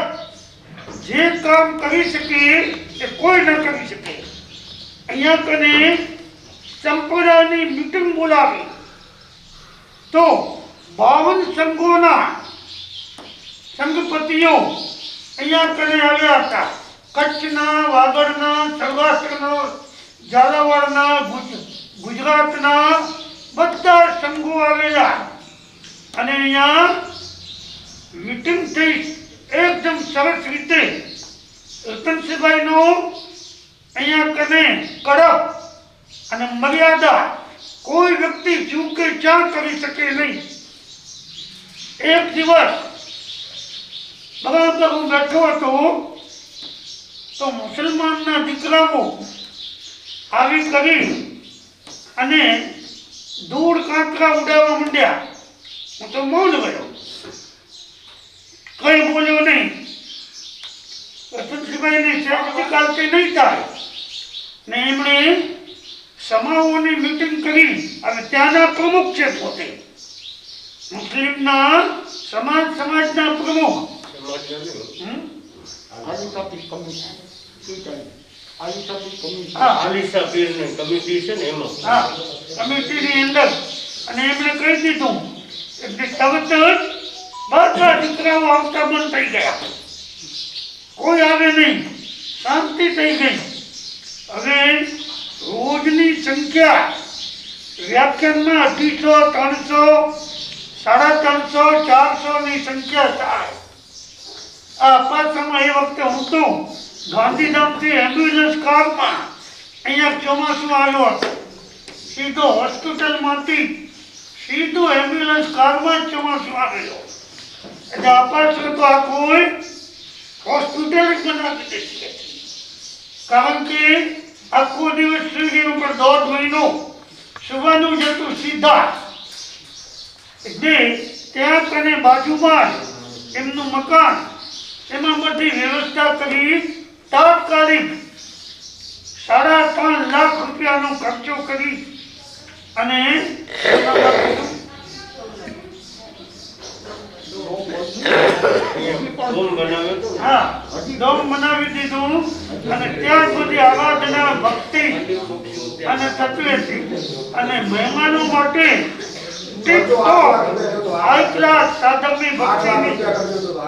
જે કામ કરી શકે એ કોઈ ન કરી શકે. અહીંયા કને સંપ્રદાયની મીટિંગ બોલાવી તો 52 સંઘોના સંઘપતિઓ અહીંયા કને આવ્યા હતા. કચ્છના, વાગડના, સૌરાષ્ટ્રના, ઝાલાવાડના, ગુજરાતના બધા સંઘો આવેલા અને અહીંયા મીટિંગ થઈ એકદમ સરસ રીતે. રતનસિંહભાઈનો અહીંયા કને કડક અને મર્યાદા કોઈ વ્યક્તિ ચૂકે ચા કરી શકે નહીં. એક દિવસ બરાબર હું બેઠો હતો તો મુસલમાનના દીકરાઓ આવી કરી અને ધૂળ કાંકરા ઉડાવવા માંડ્યા. હું તો મૌન ગયો, કઈ બોલ્યો નહીં. રતનસિંહભાઈને આવતીકાલ કે નહીં થાય ને એમણે સમાઓની મીટિંગ કરી અને ત્યાંના પ્રમુખ છે પોતે મુસ્લિમના સમાજના પ્રમુખ. કમિટીની અંદર અને એમણે કહી દીધું એટલે તરત જ બધા દીકરાઓ આવતા બંધ થઈ ગયા, કોઈ આવે નહીં, શાંતિ થઈ ગઈ. હવે રોજની સંખ્યા વ્યાખ્યાનમાં 250, 300, 350, 400 ની સંખ્યા થાય. આ અપાસમાં એ વખતે હું તો ગાંધીધામથી એમ્બ્યુલન્સ કારમાં અહીંયા ચોમાસું આવ્યો હતો. સીધો હોસ્પિટલમાંથી સીધો એમ્બ્યુલન્સ કારમાં જ ચોમાસું આવેલો. એટલે અપાસમાં તો આ કોઈ હોસ્પિટલ જ બનાવી દેતી હતી. કારણ કે આખો દિવસ સુઈ ઉપર 1.5 મહિનો સુવાનું જતું સીધા. એટલે ત્યાં કને બાજુમાં એમનું મકાન, એમાં બધી વ્યવસ્થા કરી તાત્કાલિક 3.5 લાખ રૂપિયાનો ખર્ચો કરી અને ડોમ બનાવી દીધું અને ત્યાં સુધી આરાધના ભક્તિ અને થતી હતી અને મહેમાનો માટે હાઈ ક્લાસ સાધકની ભક્તિની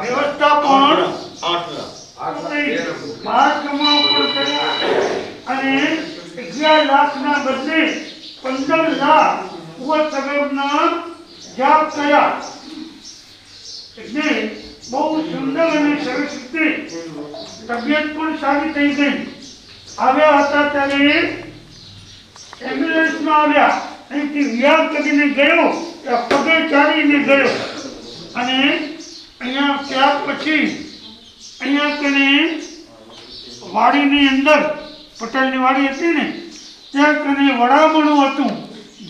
વ્યવસ્થા પણ 8 અને 11 લાખના બદલે 15 લાખ ઉપસર્ગના જાપ કર્યા. એટલે બહુ સુંદર અને સરસ રીતે તબિયત પણ સારી થઈ ગઈ. આવ્યા હતા ત્યારે એમ્બ્યુલન્સમાં આવ્યા, અહીંથી વ્યાગ કરીને ગયો, પગે ચાલીને ગયો અને અહીંયા ત્યાર પછી અહીંયા કને વાડીની અંદર પટેલની વાડી હતી ને ત્યાં કને વડામણું હતું,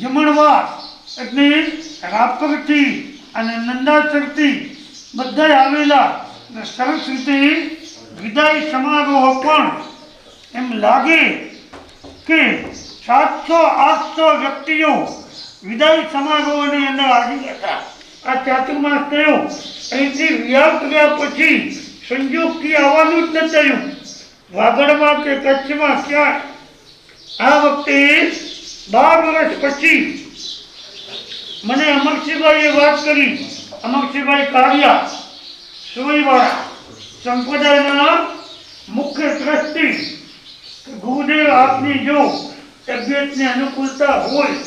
જમણવાર. એટલે રાપરથી અને નંદાસરથી બધા આવેલા અને સરસ રીતે વિદાય સમારોહ પણ એમ લાગે કે 700-800 વ્યક્તિઓ વિદાય સમારોહની અંદર આવી હતા. આ ચાતુર્માસ થયો, અહીંથી વ્યાપ કર્યા પછી સંજોગથી આવવાનું જ ન થયું વાગડમાં કે કચ્છમાં ક્યાંય. આ વખતે 12 વર્ષ પછી મને અમરસિંહભાઈએ વાત કરી. અમરસિંહભાઈ કાળિયા સુઈવાળા સંપ્રદાયના મુખ્ય ટ્રસ્ટી. ગુરુદેવ આપની જો તબિયતની અનુકૂળતા હોય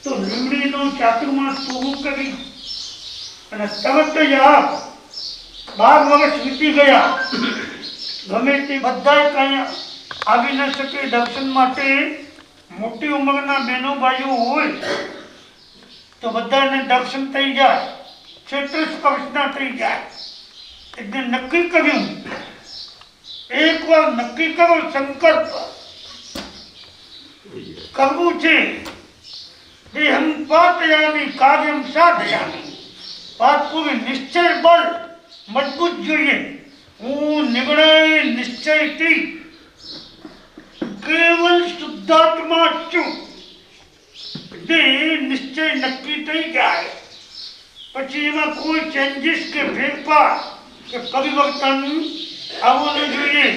તો લીમડીનો ચાતુર્માસ પૂરું કરી અને તરત જ આપ 12 વર્ષ વીતી ગયા. ગમે તે બધા કંઈ આવી ન શકે દર્શન માટે. મોટી ઉંમરના બહેનો ભાઈઓ હોય તો બધાને દર્શન થઈ જાય, ક્ષેત્ર સ્પર્શના થઈ જાય. એટલે નક્કી કર્યું, એકવાર નક્કી કરો સંકલ્પ કરવું છે દેહં પાતયામી કાર્યમ સાધયામી પાતપૂર્ણ નિશ્ચય બળ મજબૂત જોઈએ હું નિર્ણય નિશ્ચયથી કેવલ શુદ્ધાત્મા છું તે નિશ્ચય નક્કી થઈ જાય પછી એમાં કોઈ ચેન્જીસ કે ફેરફાર કે પરિવર્તન આવવું ન જોઈએ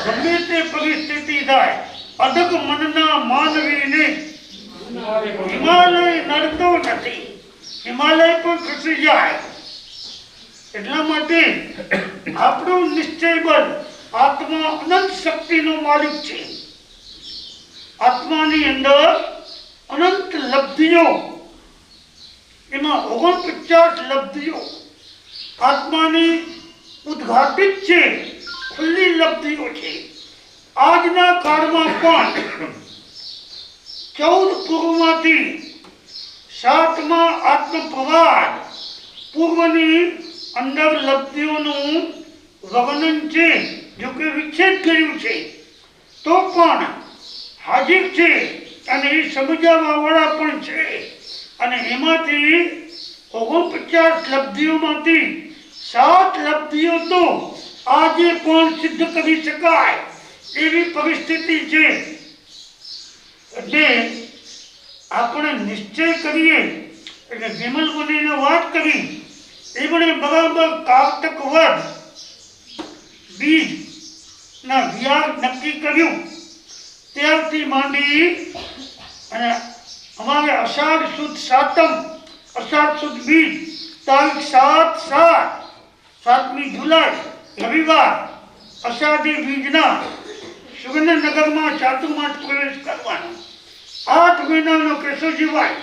ગમે તે પરિસ્થિતિ થાય અડગ મનના માનવીને હિમાલય નડતો નથી હિમાલય પણ ખસી જાય એટલા માટે આપણું નિશ્ચય બળ આત્મા અનંત શક્તિનો માલિક છે આત્માની અંદર અનંત લબ્ધિઓ એમાં 49 લબ્ધિઓ આત્માની ઉદ્ઘાટિત છે ખુલ્લી લબ્ધિઓ છે આજના કાળમાં પણ 14 પૂર્વમાંથી 7મા આત્મપ્રવાદ પૂર્વની અંદર લબ્ધિઓનું વર્ણન છે જો કે વિચ્છેદ કર્યું છે તો પણ હાજર છે અને એ સમજાવવા વાળા પણ છે અને એમાંથી 49 લબ્ધિઓમાંથી 7 લબ્ધિઓ તો આજે પણ સિદ્ધ કરી શકાય એવી પરિસ્થિતિ છે એટલે આપણે નિશ્ચય કરીએ એટલે વિમલ મુનિને વાત કરી એમણે બરાબર કારતક વદ બીજ ના વ્યાગ નક્કી કર્યું ત્યારથી માંડી અને અમારે અષાઢ સુદ સાતમ અષાઢ સુદ બીજ તારીખ 7/7 જુલાઈ રવિવાર અષાઢી બીજના સુરેન્દ્રનગરમાં ચાતુર્માસ પ્રવેશ કરવાનો 8 મહિનાનો કેશવજીભાઈ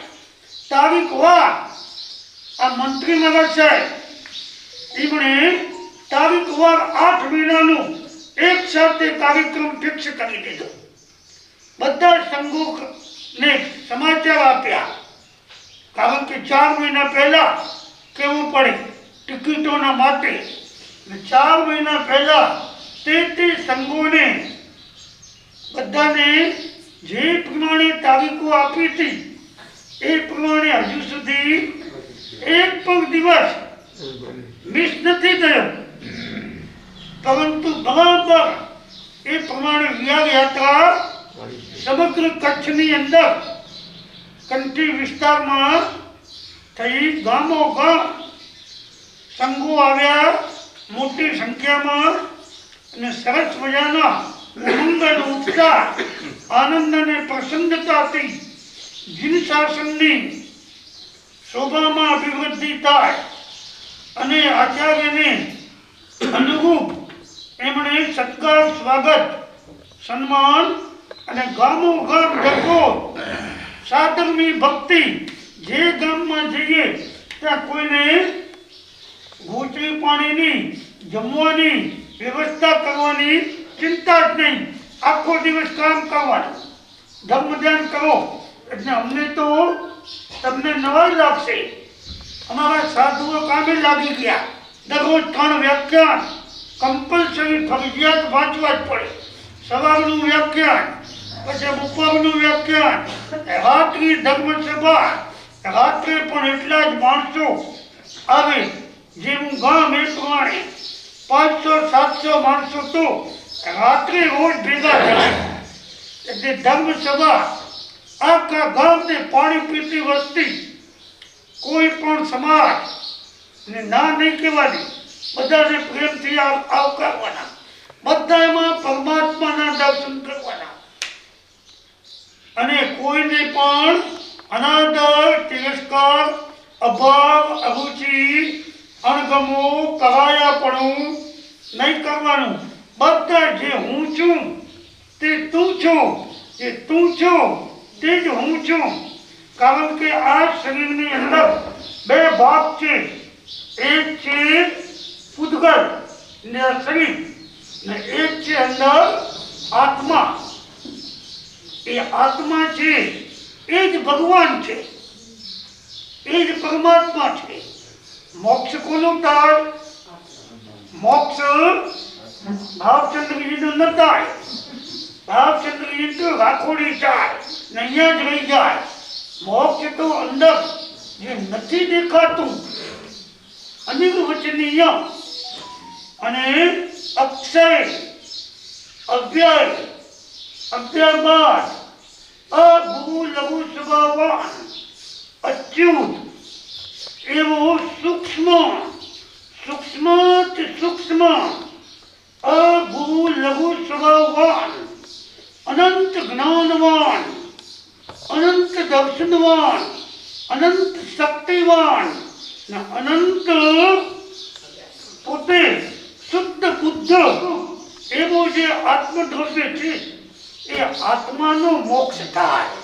તારીખ વાર આ મંત્રી મહારાજ સાહેબ એમણે તારીખ વાર 8 મહિનાનું એક સાથે કાર્યક્રમ ફિક્સ કરી દીધો બધા સંઘોને સમાચાર આપ્યા કારણ કે 4 મહિના પહેલા કહેવું પડે ટિકિટોના માટે 4 મહિના પહેલા તે સંઘોને બધાને જે પ્રમાણે તારીખો આપી હતી એ પ્રમાણે હજુ સુધી એક પણ દિવસ મિસ નથી થયો પરંતુ બરાબર એ પ્રમાણે વિહાર યાત્રા સમગ્ર કચ્છની અંદર કંઠી વિસ્તારમાં થઈ ગામો ગામ સંઘો આવ્યા મોટી સંખ્યામાં અને સરસ મજાના ઉમંગ ઉત્સાહ આનંદ અને પ્રસન્નતાથી જીન શાસનની શોભામાં અભિવૃદ્ધિ થાય અને આચાર્યને અનુરૂપ એમણે સત્કાર સ્વાગત સન્માન અને ગામો ગામ જતો સાધનની ભક્તિ જે ગામમાં જઈએ ત્યાં કોઈને ગોચરી પાણીની જમવાની વ્યવસ્થા કરવાની ચિંતા જ નહીં આખો દિવસ કામ કરવાનું ધર્મ ધ્યાન કરો એટલે અમને તો તમને નવાઈ લાગશે અમારા સાધુઓ કામે લાગી ગયા દરરોજ 3 વ્યાખ્યાન કમ્પલસરી ફરજિયાત વાંચવા જ પડે સવારનું વ્યાખ્યાન પછી બપોરનું વ્યાખ્યાન રાત્રિ ધર્મસભા રાત્રે પણ એટલા જ માણસો આવે જેવું ગામ એ પ્રમાણે 500-700 માણસો તો રાત્રે રોજ ભેગા થાય એટલે ધર્મસભા આખા ગામને પાણી પીતી વસ્તી કોઈ પણ સમાજ ને ના નહીં કહેવાની બધાને પ્રેમથી આવકારવાના બધામાં પરમાત્માના દર્શન કરવાના અને કોઈને પણ અનાદર તિરસ્કાર અભાવ અરુચિ અણગમો કરાયાપણું નહીં કરવાનું બધા જે હું છું તે તું છો જે તું છો તે જ હું છું કારણ કે આ શરીરની અંદર 2 ભાગ છે એક છે પૂતગલ ને શરીર ને એક છે અંદર આત્મા એ આત્મા છે એ જ ભગવાન છે એ જ પરમાત્મા છે મોક્ષ કોનું થાય મોક્ષ ભાવચંદ્રજીનું ન થાય ભાવચંદ્રની તો રાખોડી જાય ને અહીંયા જ રહી જાય. મોક્ષ તો અંદર જે નથી દેખાતું અનિર્વચનીય અને અક્ષય અવ્યય અવ્યયવાદ અભૂ લઘુ સ્વભાવવાન અચ્યુત એવો સૂક્ષ્મ સૂક્ષ્માતિ સૂક્ષ્મ અભૂ લઘુ સ્વભાવવાન અનંત જ્ઞાનવાન અનંત દર્શનવાન અનંત શક્તિવાન ને અનંત પોતે શુદ્ધ બુદ્ધ એવો જે આત્મદ્રવ્ય છે એ આત્માનો મોક્ષ થાય.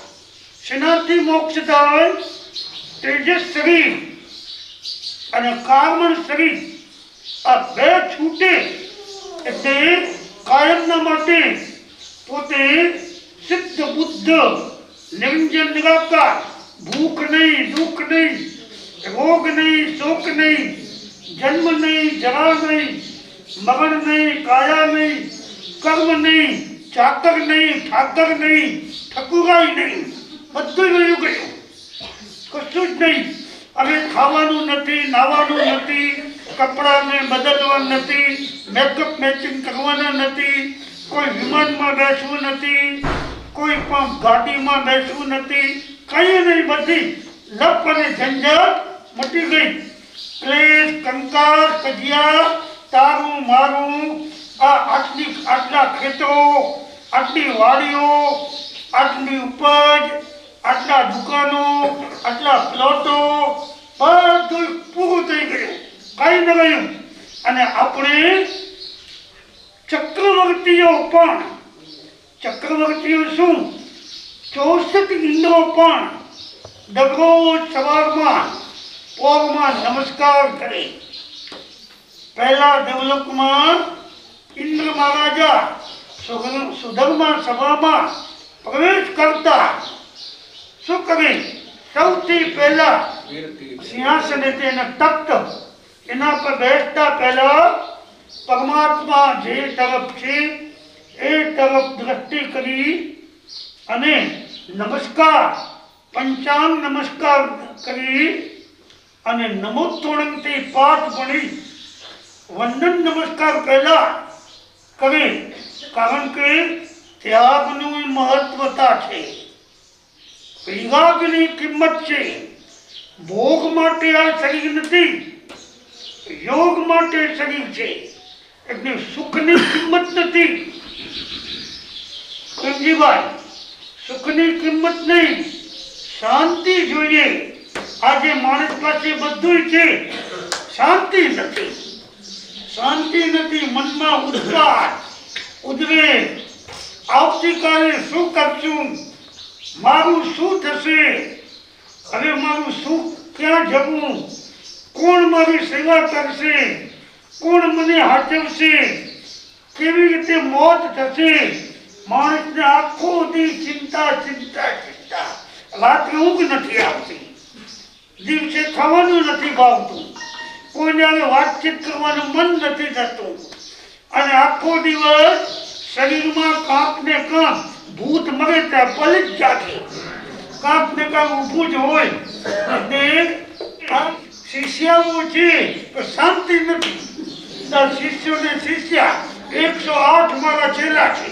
શેનાથી મોક્ષ થાય? તેજસ શરીર અને કાર્બન શરીર આ બે છૂટે એટલે કાયમના માટે પોતે સિદ્ધ બુદ્ધ નિરંજન નિરાકાર, ભૂખ નહીં, દુઃખ નહીં, રોગ નહીં, શોક નહીં, જન્મ નહીં, જરા નહીં, મરણ નહીં, કાયા નહીં, કર્મ નહીં, ચાકર નહીં, ઠાકર નહીં, ઠકુરાઈ નહીં, બધું રહ્યું ગયું, કશું જ નહીં. હવે ખાવાનું નથી, નાવાનું નથી, કપડાને બદલવા નથી, મેકઅપ મેચિંગ કરવાના નથી, કોઈ વિમાનમાં બેસવું નથી, કોઈ પણ ગાડીમાં બેસવું નથી, કંઈ નહીં. બધી લપ અને ઝંઝટ મટી ગઈ. ક્લેશ, કંકાસ, કજિયા, તારું મારું, આટલા ખેતરો, આટલી વાડીઓ, આટલી ઉપજ, આટલા દુકાનો, આટલા પ્લોટો, બધું પૂરું થઈ ગયું, કઈ ન રહ્યું. અને આપણે ચક્રવર્તીઓ પણ, ચક્રવર્તીઓ શું? 64 ઇન્દ્રો પણ દરરોજ સવારમાં પોરમાં નમસ્કાર કરે. પહેલા દેવલોકમાં ઇન્દ્ર મહારાજા સુધર્મા સભામાં પ્રવેશ કરતા શું કરે? સૌથી પહેલા સિંહાસને તેને તખ્ત એના પર બેસતા પહેલા પરમાત્મા જે તરફ છે એ તરફ દ્રષ્ટિ કરી અને નમસ્કાર, પંચાંગ નમસ્કાર કરી અને નમોત્તોણંથી પાઠ ભણી વંદન નમસ્કાર પહેલા કરે. કારણ કે ત્યાગનું મહત્વતા છે, વિરાગની કિંમત છે. ભોગ માટે આ શરીર નથી, યોગ માટે શરીર છે. એટલે સુખની કિંમત નથી. કુંજીભાઈ, સુખની કિંમત નહીં, શાંતિ જોઈએ. આજે માણસ પાસે બધું છે, શાંતિ નથી. શાંતિ નથી, મનમાં ઉત્પાદ, ઉદ્વેગ, આવતીકાલે શું કરશું, મારું શું થશે, હવે મારું સુખ ક્યાં જવું, કોણ મારી સેવા કરશે, કોણ મને હાચવશે, કેવી રીતે મોત થશે. માણસને આખો દી ચિંતા ચિંતા ચિંતા, રાત્રે ઊંઘ નથી આવતી, દિવસે ખાવાનું નથી ભાવતું, કોઈને હવે વાતચીત કરવાનું મન નથી થતું, અને આખો દિવસ શરીરમાં કાંક ને કાંક ભૂત મરે ત્યાં પલટ જાગે, કાંક ને કાંક ઊભું જ હોય. અને આ શિષ્યાઓ છે તો શાંતિ નથી. શિષ્યોને શિષ્યા 108 મારા ચેલા છે,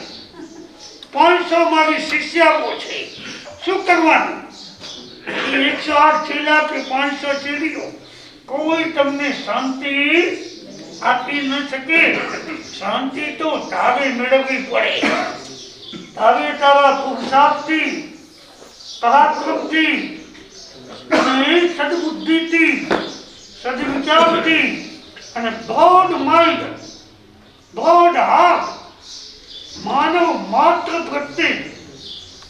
500 મારી શિષ્યાઓ છે. શું કરવાનું? 108 ચેલા કે 500 ચેલીઓ, કોઈ તમને શાંતિ આપી ન શકે. શાંતિ તો તારે મેળવવી પડે. તારે તારા પુરુષાર્થથી, પરાક્રમથી અને સદબુદ્ધિથી, સદવિચારથી અને બ્રોડ માઇન્ડ, બ્રોડ હાર્ટ, માનવ માત્ર પ્રત્યે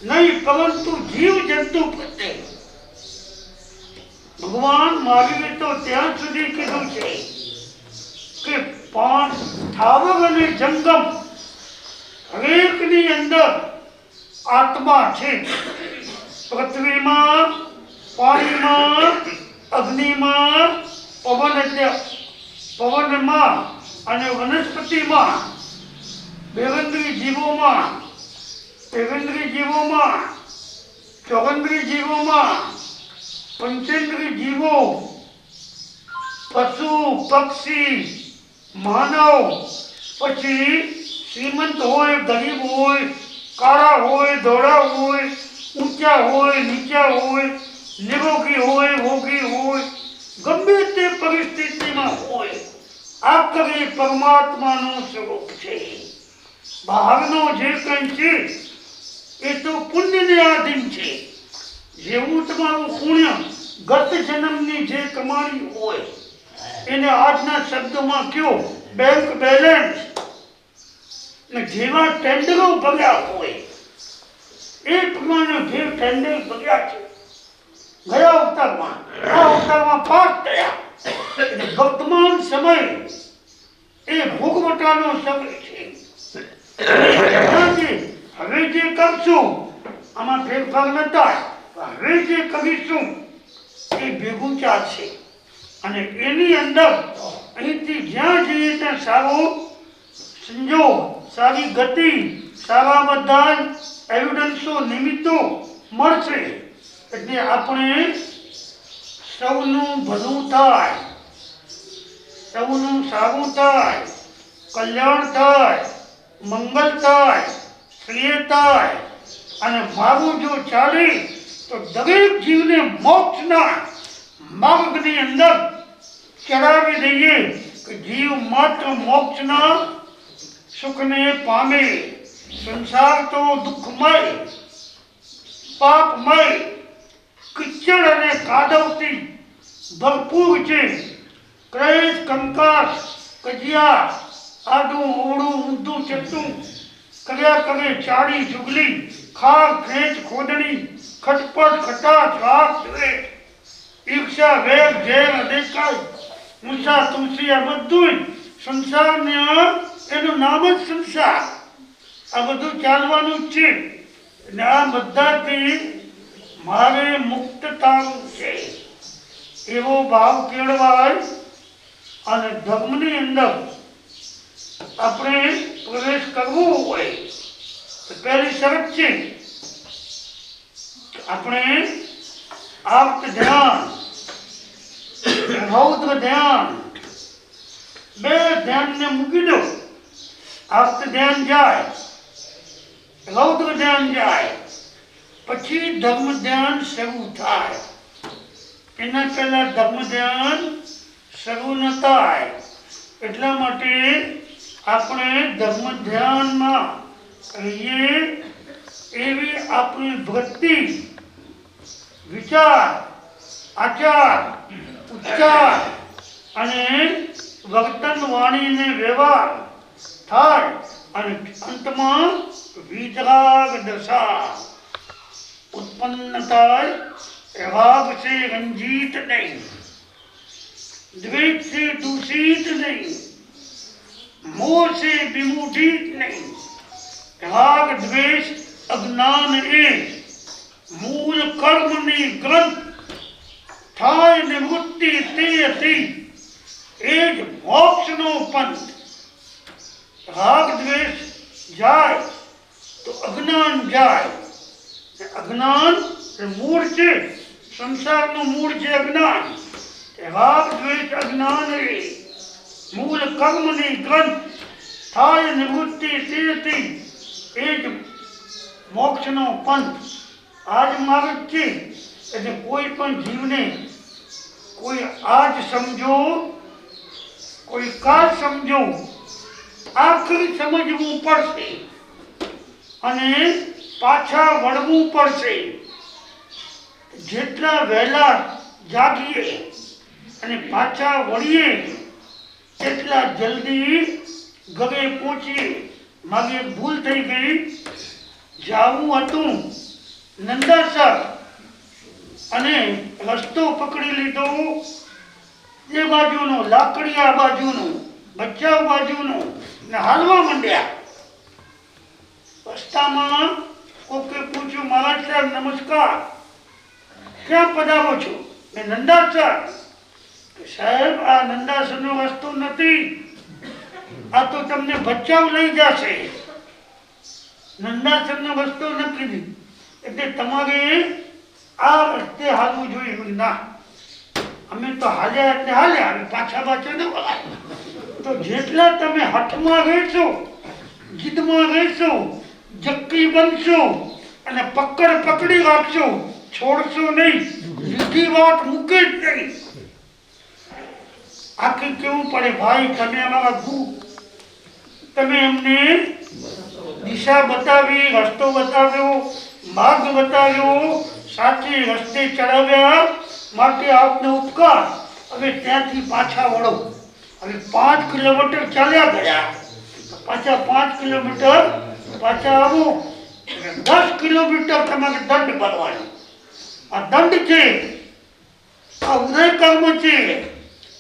નહીં પરંતુ જીવ જંતુ પ્રત્યે. ભગવાન મહાવીરે તો ત્યાં સુધી કીધું છે કે સ્થાવર અને જંગમ હરેકની અંદર આત્મા છે. પૃથ્વીમાં, પાણીમાં, અગ્નિમાં, પવનમાં અને વનસ્પતિમાં, બેરંગી જીવોમાં દેવેન્દ્રી જીવોમાં, ચોગેન્દ્રી જીવોમાં, પંચેન્દ્રી જીવો, પશુ પક્ષી માનવ, પછી શ્રીમંત હોય ગરીબ હોય, કાળા હોય ધોળા હોય, ઊંચા હોય નીચા હોય, નિરોગી હોય ભોગી હોય, ગમે તે પરિસ્થિતિમાં હોય, આખરે પરમાત્માનું સ્વરૂપ છે. બહારનો જે કંઈ છે એ તો પુણ્યને આધીન છે. જેવું તમારું પુણ્ય ગત જન્મની જે કમાણી હોય એને આજના શબ્દોમાં કયો બેંક બેલેન્સ, ને જેવા ટેન્ડરો ભર્યા હોય એ પ્રમાણે જે ટેન્ડર ભર્યા છે ગયા અવતારમાં આ અવતારમાં પાસ થયા. એટલે વર્તમાન સમય એ ભોગવટાનો સમય છે. હવે જે કરશું આમાં ફેરફાર ન થાય, હવે જે કરીશું એ ભેગું ચાલશે. અને એની અંદર અહીંથી જ્યાં જઈએ ત્યાં સારો સંજોગ, સારી ગતિ, સારા બધા એવિડન્સો નિમિત્તો મળશે. એટલે આપણે સૌનું ભલું થાય, સૌનું સારું થાય, કલ્યાણ થાય, મંગળ થાય, શ્રેય થાય. અને મારું જો ચાલે તો દરેક જીવને મોક્ષના માર્ગની અંદર ચડાવી દઈએ કે જીવ માત્ર મોક્ષના સુખને પામે. સંસાર તો દુઃખમય, પાપમય, કિચડ અને કાદવથી ભરપૂર છે. ક્લેશ, કંકાસ, કજિયા, આડું અવળું ઊંધું ચત્તું કર્યા કરે, ચાડી જુગલી, ખાર ખેંચ ખોદણી, ખટપટ ખટાશ રાગ દ્વેષ, ઈર્ષા વેર ઝેર અદેખાય, ઊંચા તુલસી, આ બધું સંસારને એનું નામ જ સંસાર. આ બધું ચાલવાનું જ છે. અને આ બધાથી મારે મુક્ત થવું છે એવો ભાવ કેળવાય. અને ધર્મની અંદર આપણે પ્રવેશ કરવો હોય તો પહેલી શરત છે આપણે આપ્ત ધ્યાન, રૌદ્ર ધ્યાન, બે ધ્યાનને મૂકી દો. આપ્ત ધ્યાન જાય, રૌદ્ર ધ્યાન જાય, પછી ધર્મ ધ્યાન શરૂ થાય. એના પહેલા ધર્મ ધ્યાન શરૂ ન થાય. એટલા માટે આપણે ધર્મ ધ્યાનમાં રહીએ એવી આપણી વૃત્તિ, વિચાર, આચાર, ઉચ્ચાર અને વર્તન, વાણી અને વ્યવહાર થાય. અને અંતમાં વિતરાગ દશા ઉત્પન્ન થાય. રાગ से रंजीत नहीं, द्वेष से दूषित नहीं, मोह से विमूढ़ित नहीं. राग द्वेष अज्ञान ए मूल कर्मની ગ્રંથ થાય નિવૃત્તિ તે હતી એ જ મોક્ષનો પંથ. રાગ દ્વેષ જાય તો અજ્ઞાન જાય. અજ્ઞાન મૂળ છે, સંસારનું મૂળ છે અજ્ઞાન. રાગ દ્વેષ અજ્ઞાન એ મૂળ કર્મની ગ્રંથ થાય નિવૃત્તિ તે હતી એ જ મોક્ષનો પંથ. આજ માર્ગ છે. એટલે કોઈ પણ જીવને કોઈ આજ સમજો, કોઈ કાલ સમજો, આખરી સમજવું પડશે અને પાછા વળવું પડશે. જેટલા વહેલા જાગીએ અને પાછા વળીએ એટલા જલ્દી ઘરે પહોંચીએ. મારી એક ભૂલ થઈ ગઈ. જાવું હતું નંદાસર અને રસ્તો પકડી લીધો એ બાજુનો, લાકડીયા બાજુનો, બચાવ બાજુનો, ને હાલવા માંડ્યા. રસ્તામાં કોકે પૂછ્યું, મહારાજ સાહેબ નમસ્કાર, ક્યાં પધારો છો? મેં નંદાસર. સાહેબ આ નંદાસરનો રસ્તો નથી, આ તો તમને બચાવ લઈ જશે. નંદાસનનો રસ્તો નથી દીધો એટલે તમારે આ રસ્તે હાલવું જોઈએ. એવું ના, અમે તો હાલ્યા એટલે હાલ્યા, હવે પાછા પાછા ન વળાય. તો જેટલા તમે હઠમાં રહેશો, જીદમાં રહેશો, જક્કી બનશો અને પકડી રાખશો, છોડશો નહીં, લીધી વાત મૂકે જ નહીં. આખી કેવું પડે ભાઈ, તમે અમારા ગુરુ, તમે એમને દિશા બતાવી, રસ્તો બતાવ્યો, માર્ગ બતાવ્યો, સાચી રસ્તે ચડાવ્યા માટે આપનો ઉપકાર. હવે ત્યાંથી પાછા વળો. હવે 5 કિલોમીટર ચાલ્યા ગયા, પાછા 5 કિલોમીટર પાછા આવો, 10 કિલોમીટર તમારે દંડ ભરવાનો. આ દંડ છે, આ ઉદય કર્મ છે.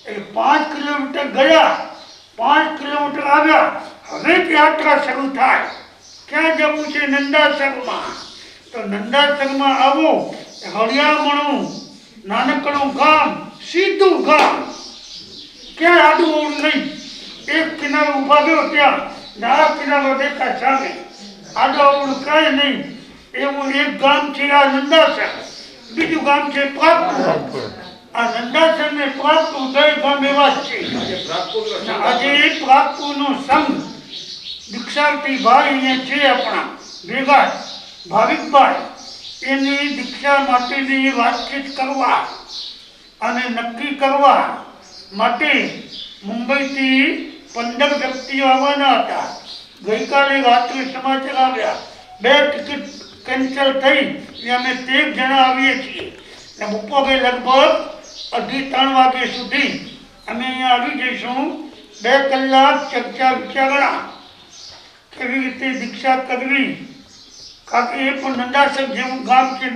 એટલે 5 કિલોમીટર ગયા, 5 કિલોમીટર આવ્યા, હવે યાત્રા શરૂ થાય. ક્યાં જવું છે? નંદાસરમાં. તો નંદાસરમાં આવો, હળિયામણું નાનકડું ગામ, સીધું ગામ, ક્યાં આડું ઓળું નહીં. એક કિનારો ઉભા ગયો ત્યાં, આ કિનારો દેખાય સામે, આડું ઓળું કાંઈ નહીં. એવું એક ગામ છે આ નંદાસર, બીજું ગામ છે પ્રાગપુર. આ નંદાસર ને પ્રાગપુર બે ગામ એવા જ છે. આજે પ્રાગપુરનો સંઘ દીક્ષાર્થી ભાઈ અહીંયા છે આપણા ભેગા, ભાવિકભાઈ, એની દીક્ષા માટેની વાતચીત કરવા અને નક્કી કરવા માટે મુંબઈથી 15 વ્યક્તિઓ આવવાના હતા. ગઈકાલે રાત્રે સમાચાર આવ્યા, 2 ટિકિટ કેન્સલ થઈ, અમે 13 જણા આવીએ છીએ. બપોરે લગભગ 2:30-3 વાગ્યા સુધી અમે અહીંયા આવી જઈશું. 2 કલાક ચર્ચા વિચારણા, કેવી રીતે દીક્ષા કરવી. કારણ કે એ પણ નંદાસર જેવું ગામ છે,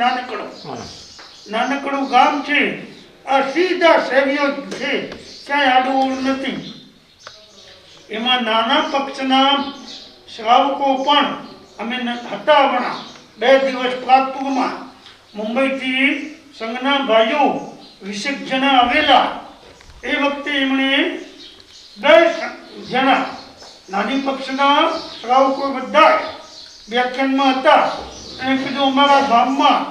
નાનકડું ગામ છે. આ સીધા શેરીઓ છે, ક્યાંય આડું નથી. એમાં નાના પક્ષના શ્રાવકો પણ અમે હતા. હમણાં 2 દિવસ પ્રાગપુરમાં મુંબઈથી સંઘના ભાઈઓ 20 જણા આવેલા. એ વખતે એમણે 10 જણા નાની પક્ષના શ્રાવકો બધા વ્યાખ્યાનમાં હતા અને કીધું અમારા ગામમાં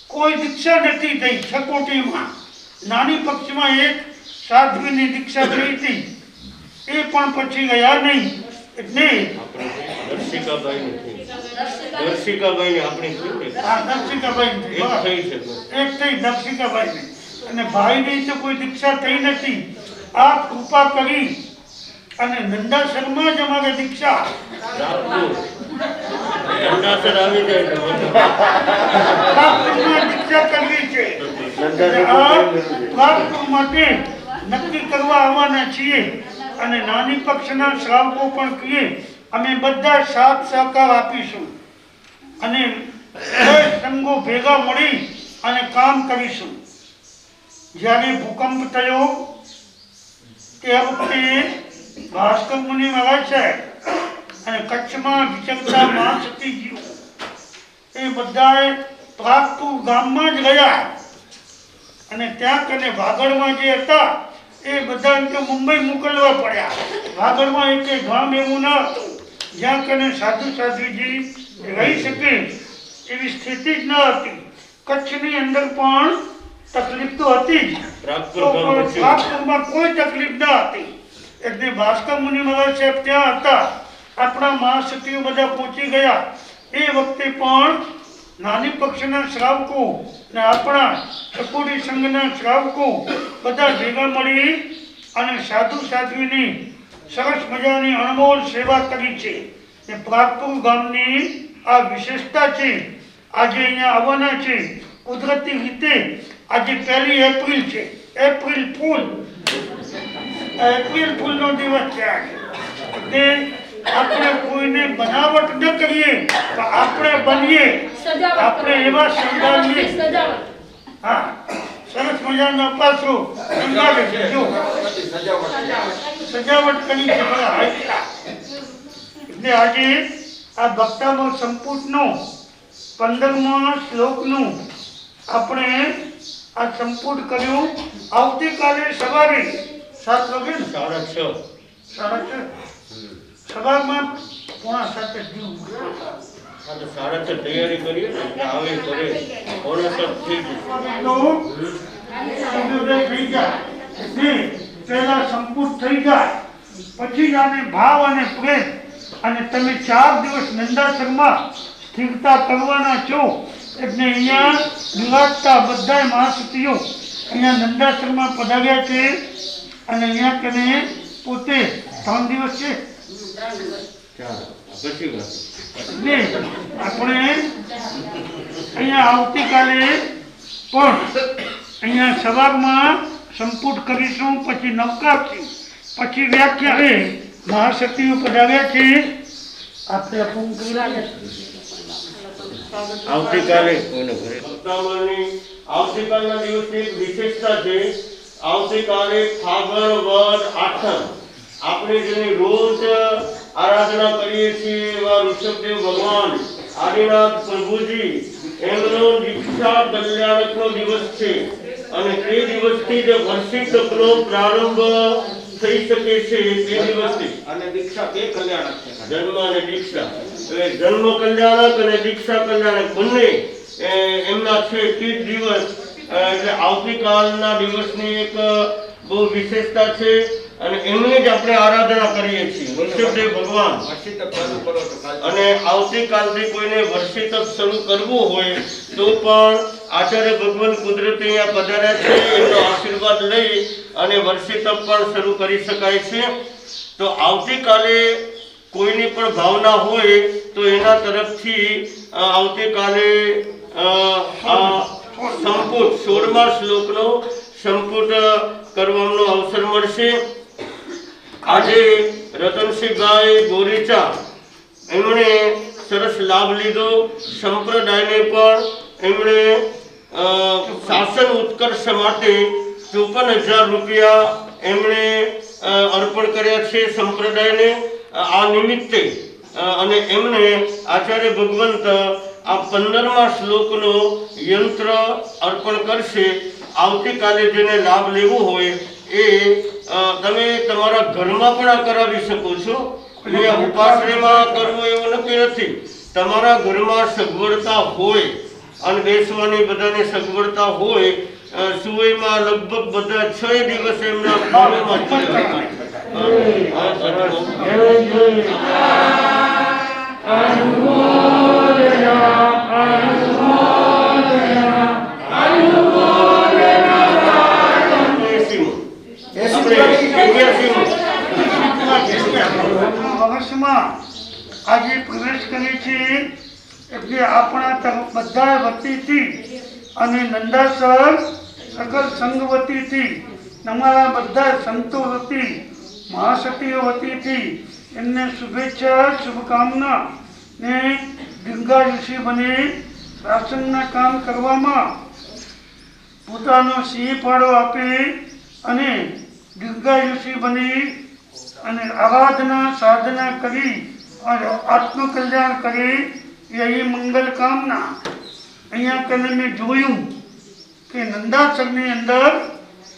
કોઈ દીક્ષા નથી થઈ. છકોટીમાં નાની પક્ષમાં એક સાધ્વીની દીક્ષા થઈ હતી, એ પણ પછી ગયા નહીં. એટલે દર્શિકાભાઈ અને ભાઈની તો કોઈ દીક્ષા થઈ નથી. આપ કૃપા કરી અને નંદાસરમાં જ અમારે દીક્ષા દીક્ષા કરવી છે. માટે નક્કી કરવા આવવાના છીએ અને નાની પક્ષના શ્રાવકો પણ કહીએ અમે બધા સાથ સહકાર આપીશું અને સંઘો ભેગા મળી અને કામ કરીશું. જ્યારે ભૂકંપ થયો તે વખતે ભાસ્કર મુનિ મહારાજ સાહેબ અને કચ્છમાં વિચરતા મહાસતીજીઓ એ બધાએ પ્રાગપુર ગામમાં જ ગયા અને ત્યાં કને વાગડમાં જે હતા એ બધા તો મુંબઈ મોકલવા પડ્યા. વાગડમાં એક ગામ એવું ન હતું જ્યાં કને સાધુ સાધ્વીજી રહી શકે એવી સ્થિતિ જ ન હતી. કચ્છની અંદર પણ તકલીફ તો હતી જ, પ્રાગપુરમાં કોઈ તકલીફ ન હતી. એટલે ભાસ્કર મુનિ મહારાજ સાહેબ ત્યાં હતા. આપણા મહાસતીઓ બધા પહોંચી ગયા. એ વખતે પણ નાની પક્ષના શ્રાવકો ને આપણા ચકોડી સંઘના શ્રાવકો બધા ભેગા મળી અને સાધુ સાધ્વીની સરસ મજાની અણમોલ સેવા કરી છે. એ પ્રાગપુર ગામની આ વિશેષતા છે. આજે અહીંયા આવવાના છે કુદરતી રીતે. આજે 1 એપ્રિલ છે, એપ્રિલ ફૂલનો દિવસ છે આજે. એટલે આપણે કોઈને બનાવટ ન કરીએ તો આપણે બનીએ, આપણે એવા સંભાળીએ. હા, સરસ મજાનો પાછો સંભાળે છે. જો સજાવટ કરી છે બધા. એટલે આજે આ ભક્તાનો સંપુટનો 15મા શ્લોકનું આપણે આ સંપુટ કર્યું. આવતીકાલે સવારે 7 વાગે, 6:30 સવારમાં પોણા 7 જીવ સાડા છ તૈયારી કરીએ ને એટલે આવે કરે પોણા 7 થઈ ગયું. થઈ જાય પહેલા સંપૂર્ણ થઈ જાય પછી જ આને ભાવ અને પ્રેમ અને તમે 4 દિવસ નંદાસરમાં સ્થિરતા કરવાના છો એટલે અહીંયા નિવાસતા બધા મહાસતીઓ અહીંયા નંદાસરમાં પધાર્યા છે અને અહીંયા કને પોતે 3 દિવસ છે પછી વાત એટલે આપણે અહીંયા આવતીકાલે પણ અહીંયા સવારમાં સંપુટ કરીશું પછી નવકારથી પછી વ્યાખ્યા એ મહાશક્તિઓ પધાર્યા છે આપણે આવતીકાલે સપ્તાહની આવતીકાલના દિવસની એક વિશેષતા છે. આવતીકાલે ફાગણ વદ આઠમ આપણે જેની રોજ આરાધના કરીએ છીએ એવા ઋષભદેવ ભગવાન આદિનાથ પ્રભુજી એમનો દીક્ષા કલ્યાણકનો દિવસ છે અને તે દિવસથી જ વર્ષિક તપનો પ્રારંભ થઈ શકે છે. તે દિવસથી અને દીક્ષા બે કલ્યાણક છે, જન્મ અને દીક્ષા. એટલે જન્મ કલ્યાણક અને દીક્ષા કલ્યાણક બંને એમના છે તે દિવસ. એટલે આવતીકાલના દિવસની એક બહુ વિશેષતા છે અને એમની જ આપણે આરાધના કરીએ છીએ ઋષભદેવ ભગવાન. અને આવતીકાલથી કોઈને વર્ષી તપ શરૂ કરવું હોય તો પણ આચાર્ય ભગવાન કુદરતી અહીંયા પધાર્યા છે, એમનો આશીર્વાદ લઈ અને વર્ષી તપ પણ શરૂ કરી શકાય છે. તો આવતીકાલે કોઈની પણ ભાવના હોય તો એના તરફથી આવતીકાલે સંપુટ 16મા શ્લોકનો સંપુટ કરવાનો અવસર મળશે. આજે રતનસિંહભાઈ ગોરીચા એમણે સરસ લાભ લીધો. સંપ્રદાયને પણ એમણે શાસન ઉત્કર્ષ માટે 54,000 રૂપિયા એમણે અર્પણ કર્યા છે સંપ્રદાયને આ નિમિત્તે. અને એમણે આચાર્ય ભગવંત આ 15મા શ્લોકનો યંત્ર અર્પણ કરશે. આવતીકાલે જેને લાભ લેવો હોય એ તમે તમારા ઘરમાં પણ આ કરાવી શકો છો. અહીંયા ઉપાશ્રયમાં કરવું એવું નક્કી નથી. તમારા ઘરમાં સગવડતા હોય અને બેસવાની બધાને સગવડતા હોય, સુવઈમાં લગભગ બધા 6 દિવસ એમના ઘરમાં વર્ષમાં આજે પ્રવેશ કરે છે એટલે આપણા બધા વતીથી અને નંદાસર સકલ સંઘ વતીથી તમારા બધા સંતો વતી મહાશક્તિઓ વતીથી એમને શુભેચ્છા શુભકામના ને ગંગા ઋષિ બને શાસનના કામ કરવામાં પોતાનો સિંહ ફાળો આપે અને ગંગા ઋષિ બની અને આરાધના સાધના કરી અને આત્મકલ્યાણ કરી એ મંગલ કામના. અહીંયા કને મેં જોયું કે નંદાસરની અંદર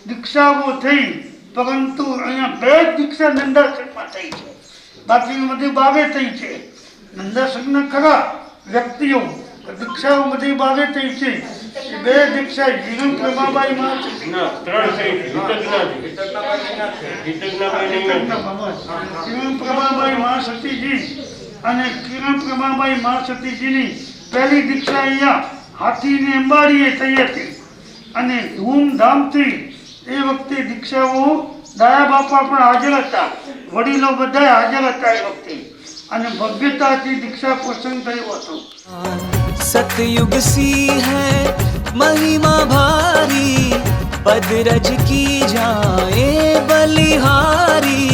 દીક્ષાઓ થઈ, પરંતુ અહીંયા 2 દીક્ષા નંદાસરમાં થઈ છે, બાકી બધી બાગે થઈ છે. નંદાસરના ખરા વ્યક્તિઓ દીક્ષાઓ બધી બાગે થઈ છે. 2 દીક્ષા જીવન પ્રભાબાઈ માં છે. કિરણ પ્રભાબાઈ મહાસતીજી અને કિરણ પ્રભાબાઈ મહાસતીજીની પહેલી દીક્ષા અહીંયા હાથીને અંબાડીએ થઈ હતી અને ધૂમધામથી એ વખતે દીક્ષાઓ દાયા બાપા પણ હાજર હતા, વડીલો બધા હાજર હતા એ વખતે અને ભવ્યતાથી દીક્ષા પ્રસંગ થયો હતો. सतयुग सी है महिमा भारी, पद रज की जाए बलिहारी.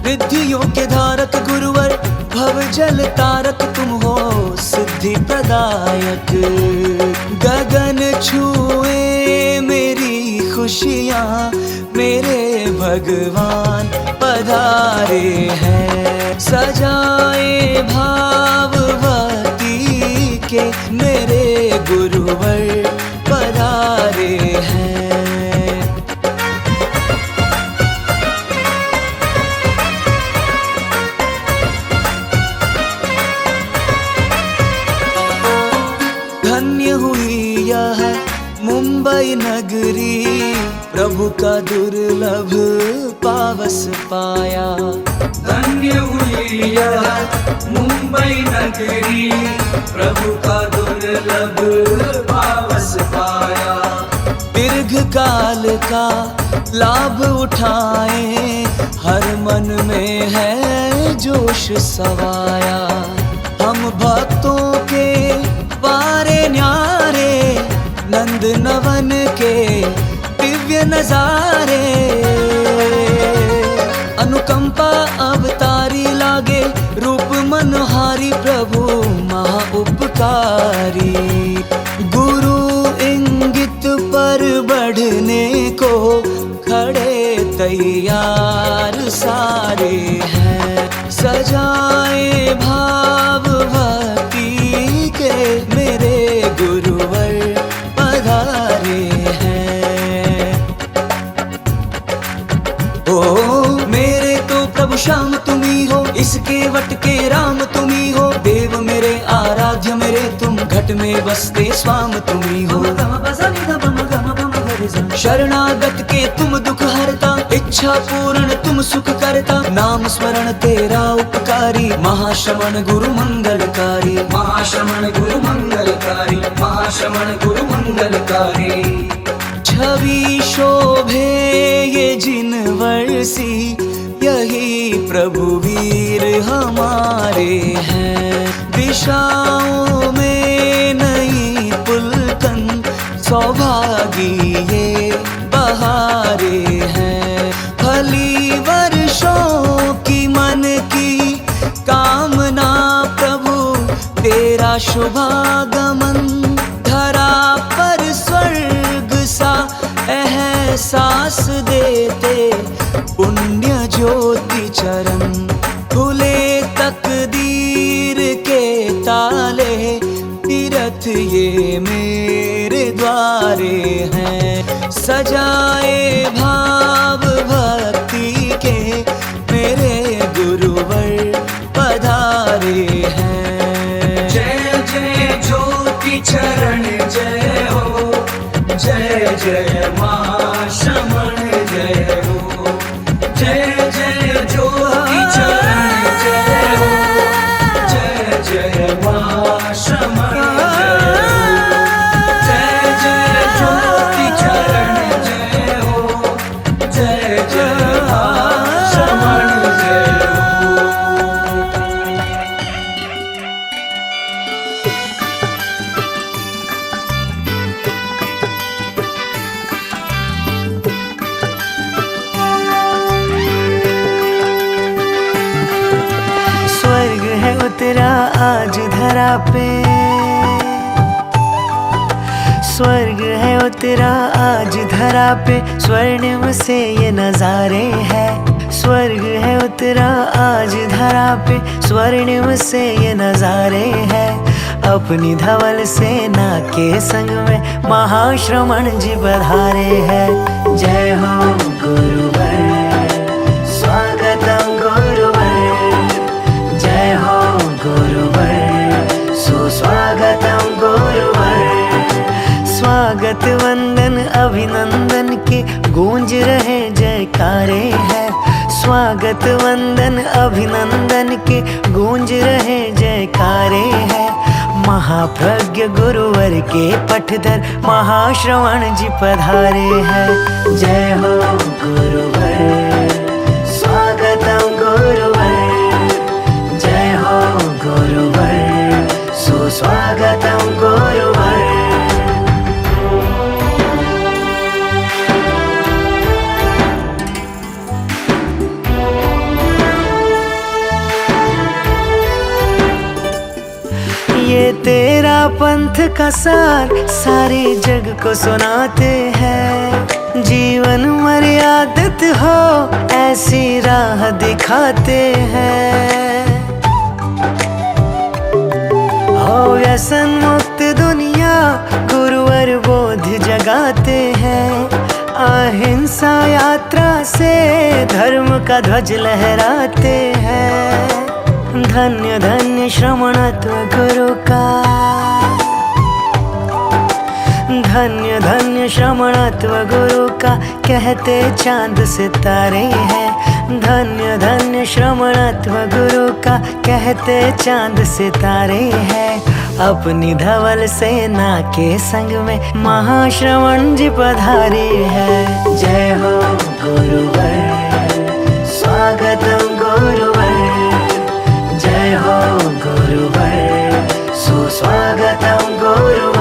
रिद्धियों के धारक गुरुवर, भव जल तारक तुम हो सिद्धि प्रदायक. गगन छुए मेरी खुशियाँ, मेरे भगवान पधारे हैं. सजाए भाववती के मेरे गुरुवर पधारे हैं. नगरी प्रभु का दुर्लभ पावस पाया। धन्य हुई यह मुंबई नगरी प्रभु का दुर्लभ पावस पाया। दीर्घ काल का लाभ उठाए हर मन में है जोश सवाया। हम भक्तों के वारे न्यारे नंद नवन के दिव्य नजारे। अनुकंपा अवतारी लागे रूप मनोहारी प्रभु महा उपकारी। गुरु इंगित पर बढ़ने को खड़े तैयार सारे हैं। सजाए भाव भक्ति के मेरे गुरुवर पधारे हैं। ओ मेरे तो प्रभु श्याम तुम्ही हो, इसके वट के राम तुम्ही हो। देव मेरे आराध्य मेरे तुम, घट में बसते स्वाम तुम्ही हो। शरणागत के तुम दुख हरता, इच्छा पूर्ण तुम सुख करता। नाम स्मरण तेरा उपकारी, महाश्रमण गुरु मंगलकारी। महाश्रमण गुरु मंगलकारी, महाश्रमण गुरु मंगलकारी। छवि शोभे ये जिन वर्षी, यही प्रभु वीर हमारे हैं। दिशाओं में नई पुलकन सौभागी ये बहारे हैं। फली वर्षों की मन की कामना प्रभु तेरा शुभागमन। धरा पर स्वर्ग सा एहसास देते पुण्य ज्योति चरण। खुले तकदीर के ताले, तीरथ ये मेरे द्वारे हैं। सजाए भाव भक्ति के मेरे गुरुवर पधारे हैं। जय जय ज्योति चरण जय हो, जय जय मां श्रमण जय हो। जय जय ज्योति चरण जय हो, जय जय मां श्रमण जय हो। जय जय ज्योति चरण जय हो, जय जय मां श्रमण जय हो। स्वर्ग है उतरा आज धरा पे, स्वर्ग है उतरा आज धरा पे। स्वर्णिम से ये नजारे हैं। स्वर्ग है उतरा आज धरा पे, स्वर्णिम से ये नजारे हैं। अपनी धवल सेना के संग में महाश्रमण जी पधारे हैं। जय हो गुरुवर, स्वागतम गुरुवर। जय हो गुरुवर, सुस्वागतम गुरुवर। स्वागत वंदन अभिनंदन के गूंज रहे जयकारे हैं। स्वागत वंदन अभिनंदन के गूंज रहे जयकारे हैं। महाप्रज्ञ गुरुवर के पठधर महाश्रवण जी पधारे हैं। जय हो गुरुवर, स्वागतम गुरुवर। जय हो गुरुवर, सुस्वागतम गुरुवर। ये तेरा पंथ का सार सारे जग को सुनाते हैं। जीवन मर्यादित हो ऐसी राह दिखाते हैं। हो व्यसन मुक्त दुनिया गुरुवर बोध जगाते हैं। अहिंसा यात्रा से धर्म का ध्वज लहराते हैं। धन्य धन्य श्रमणत्व गुरु का, धन्य धन्य श्रमणत्व गुरु का कहते चांद सितारे हैं। धन्य धन्य श्रमणत्व गुरु का कहते चांद सितारे हैं। अपनी धवल सेना के संग में महाश्रवण जी पधारे हैं। जय हो गुरुवर, स्वागतम गुरुवर। जय हो गुरुवर, सुस्वागतम गुरुवर।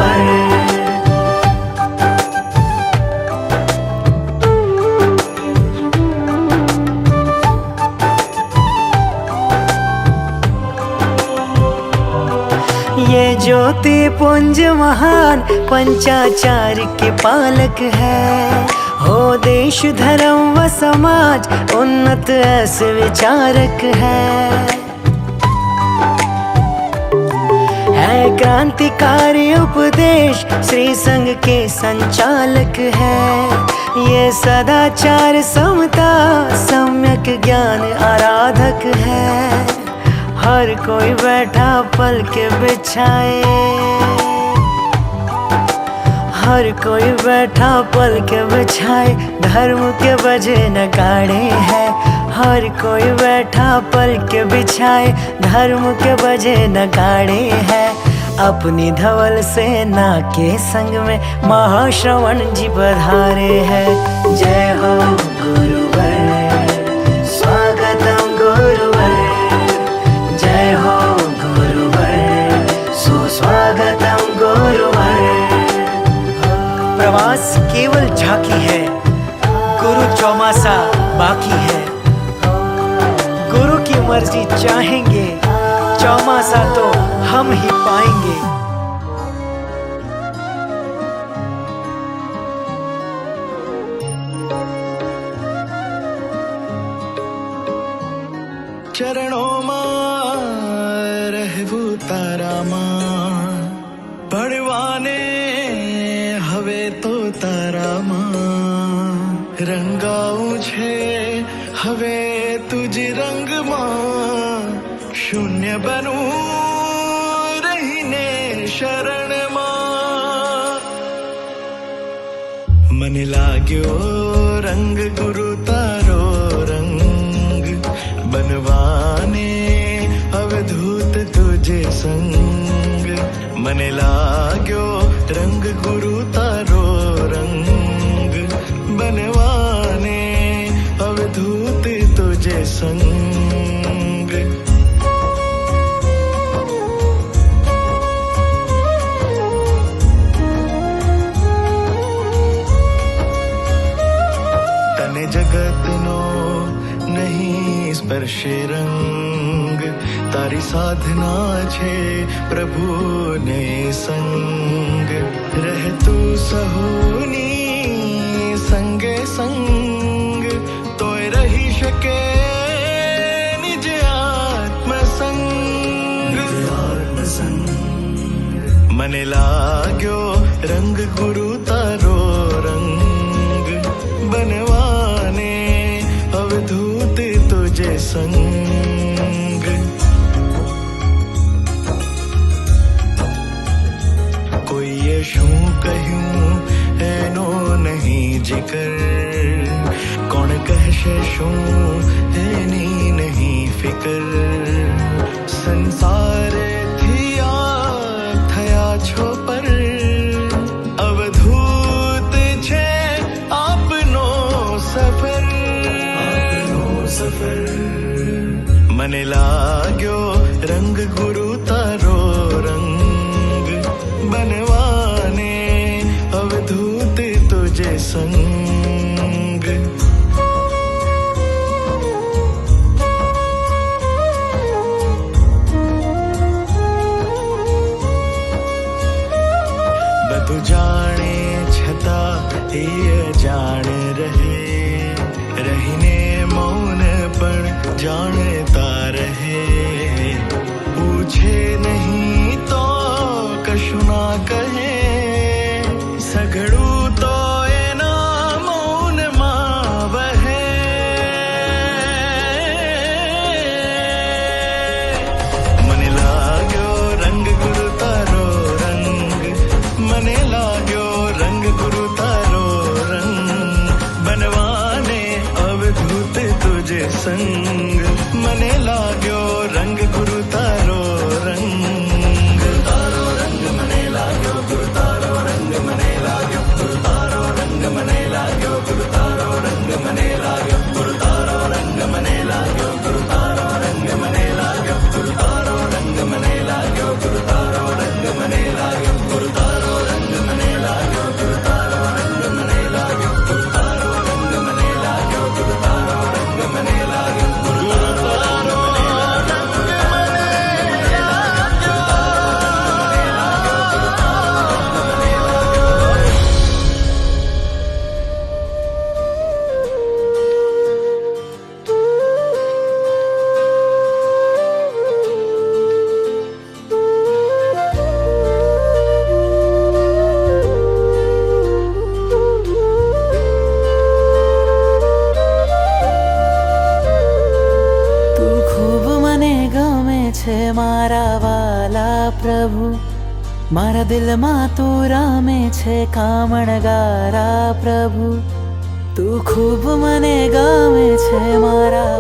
ये ज्योति पुंज महान पंचाचार के पालक है। हो देश धर्म व समाज उन्नत ऐसे विचारक है क्रांतिकारी उपदेश श्री संघ के संचालक है। ये सदाचार समता सम्यक ज्ञान आराधक है। हर कोई बैठा पल के बिछाए, हर कोई बैठा पल के बिछाए धर्म के बजे नगाड़े हैं। हर कोई बैठा पल के बिछाए धर्म के बजे नगाड़े हैं। अपनी धवल सेना के संग में महाश्रवण जी पधारे हैं। जय हो गुरुवर, स्वागतम गुरुवर। जय हो गुरुवर, सुस्वागतम गुरुवर। प्रवास केवल झांकी है, गुरु चौमासा बाकी है। गुरु की मर्जी चाहेंगे, चौमासा तो हम ही पाएंगे। चरणों में रहवू तारा मां, पड़वाने हवे तो तारा मां। रंगाऊ छे हवे तुझ रंग मां, शून्य बनू रहीने शरण मां। मन लाग्यो रंग गुरु तारो रंग, बनवाने अवधूत तुझे संग। मन लाग्यो रंग गुरु तारो रंग, बनवाने अवधूत तुझे संग। तने जगत नो नहीं स्पर्शे रंग, तारी साधना छे प्रभु ने संग। रह तू सहोनी संगे संग, तोय रही शके निज आत्म संग। मने लाग्यो रंग गुरु तारो रंग, बनवाने अवधूत तुझे संग। कोई ये शू कहूं एनो नहीं जिकर, कौन कहशे शू एनी नहीं फिकर। संसार थिया थया छो पर, अवधूत छे आपनो सफर। मने लाग्यो रंग गुरु तारो रंग, बनवाने अवधूत तुझे संग। बधु जाने छता ये जान रहे, रहीने मौन पण जानता रहे। पूछे नहीं तो कशु ना कहे, सघड़ू तो एना मौन मां बहे। मने लाग्यो रंग गुरु तारो रंग, मने लाग्यो સંગ મને લાગ્યો રંગ ગુરુ તારો રંગ તારો રંગ મને લાગ્યો ગુરુ તારો રંગ મને લાગ્યો ગુરુ તારો રંગ મને લાગ્યો ગુરુ તારો રંગ મને લાગ્યો ગુરુ તારો રંગ મને લાગ્યો ગુરુ તારો રંગ મને લાગ્યો ગુરુ તારો રંગ મને લાગ્યો ગુરુ તારો રંગ મને લાગ્યો ગુરુ તારો રંગ મને લાગ્યો ગુરુ તારો રંગ મને લાગ્યો ગુરુ તારો રંગ મને લાગ્યો ગુરુ તારો રંગ મને લાગ્યો ગુરુ તારો તું ખૂબ મને ગમે છે મારા વાલા પ્રભુ મારા દિલમાં તું રામે છે કામણગારા પ્રભુ તું ખૂબ મને ગમે છે મારા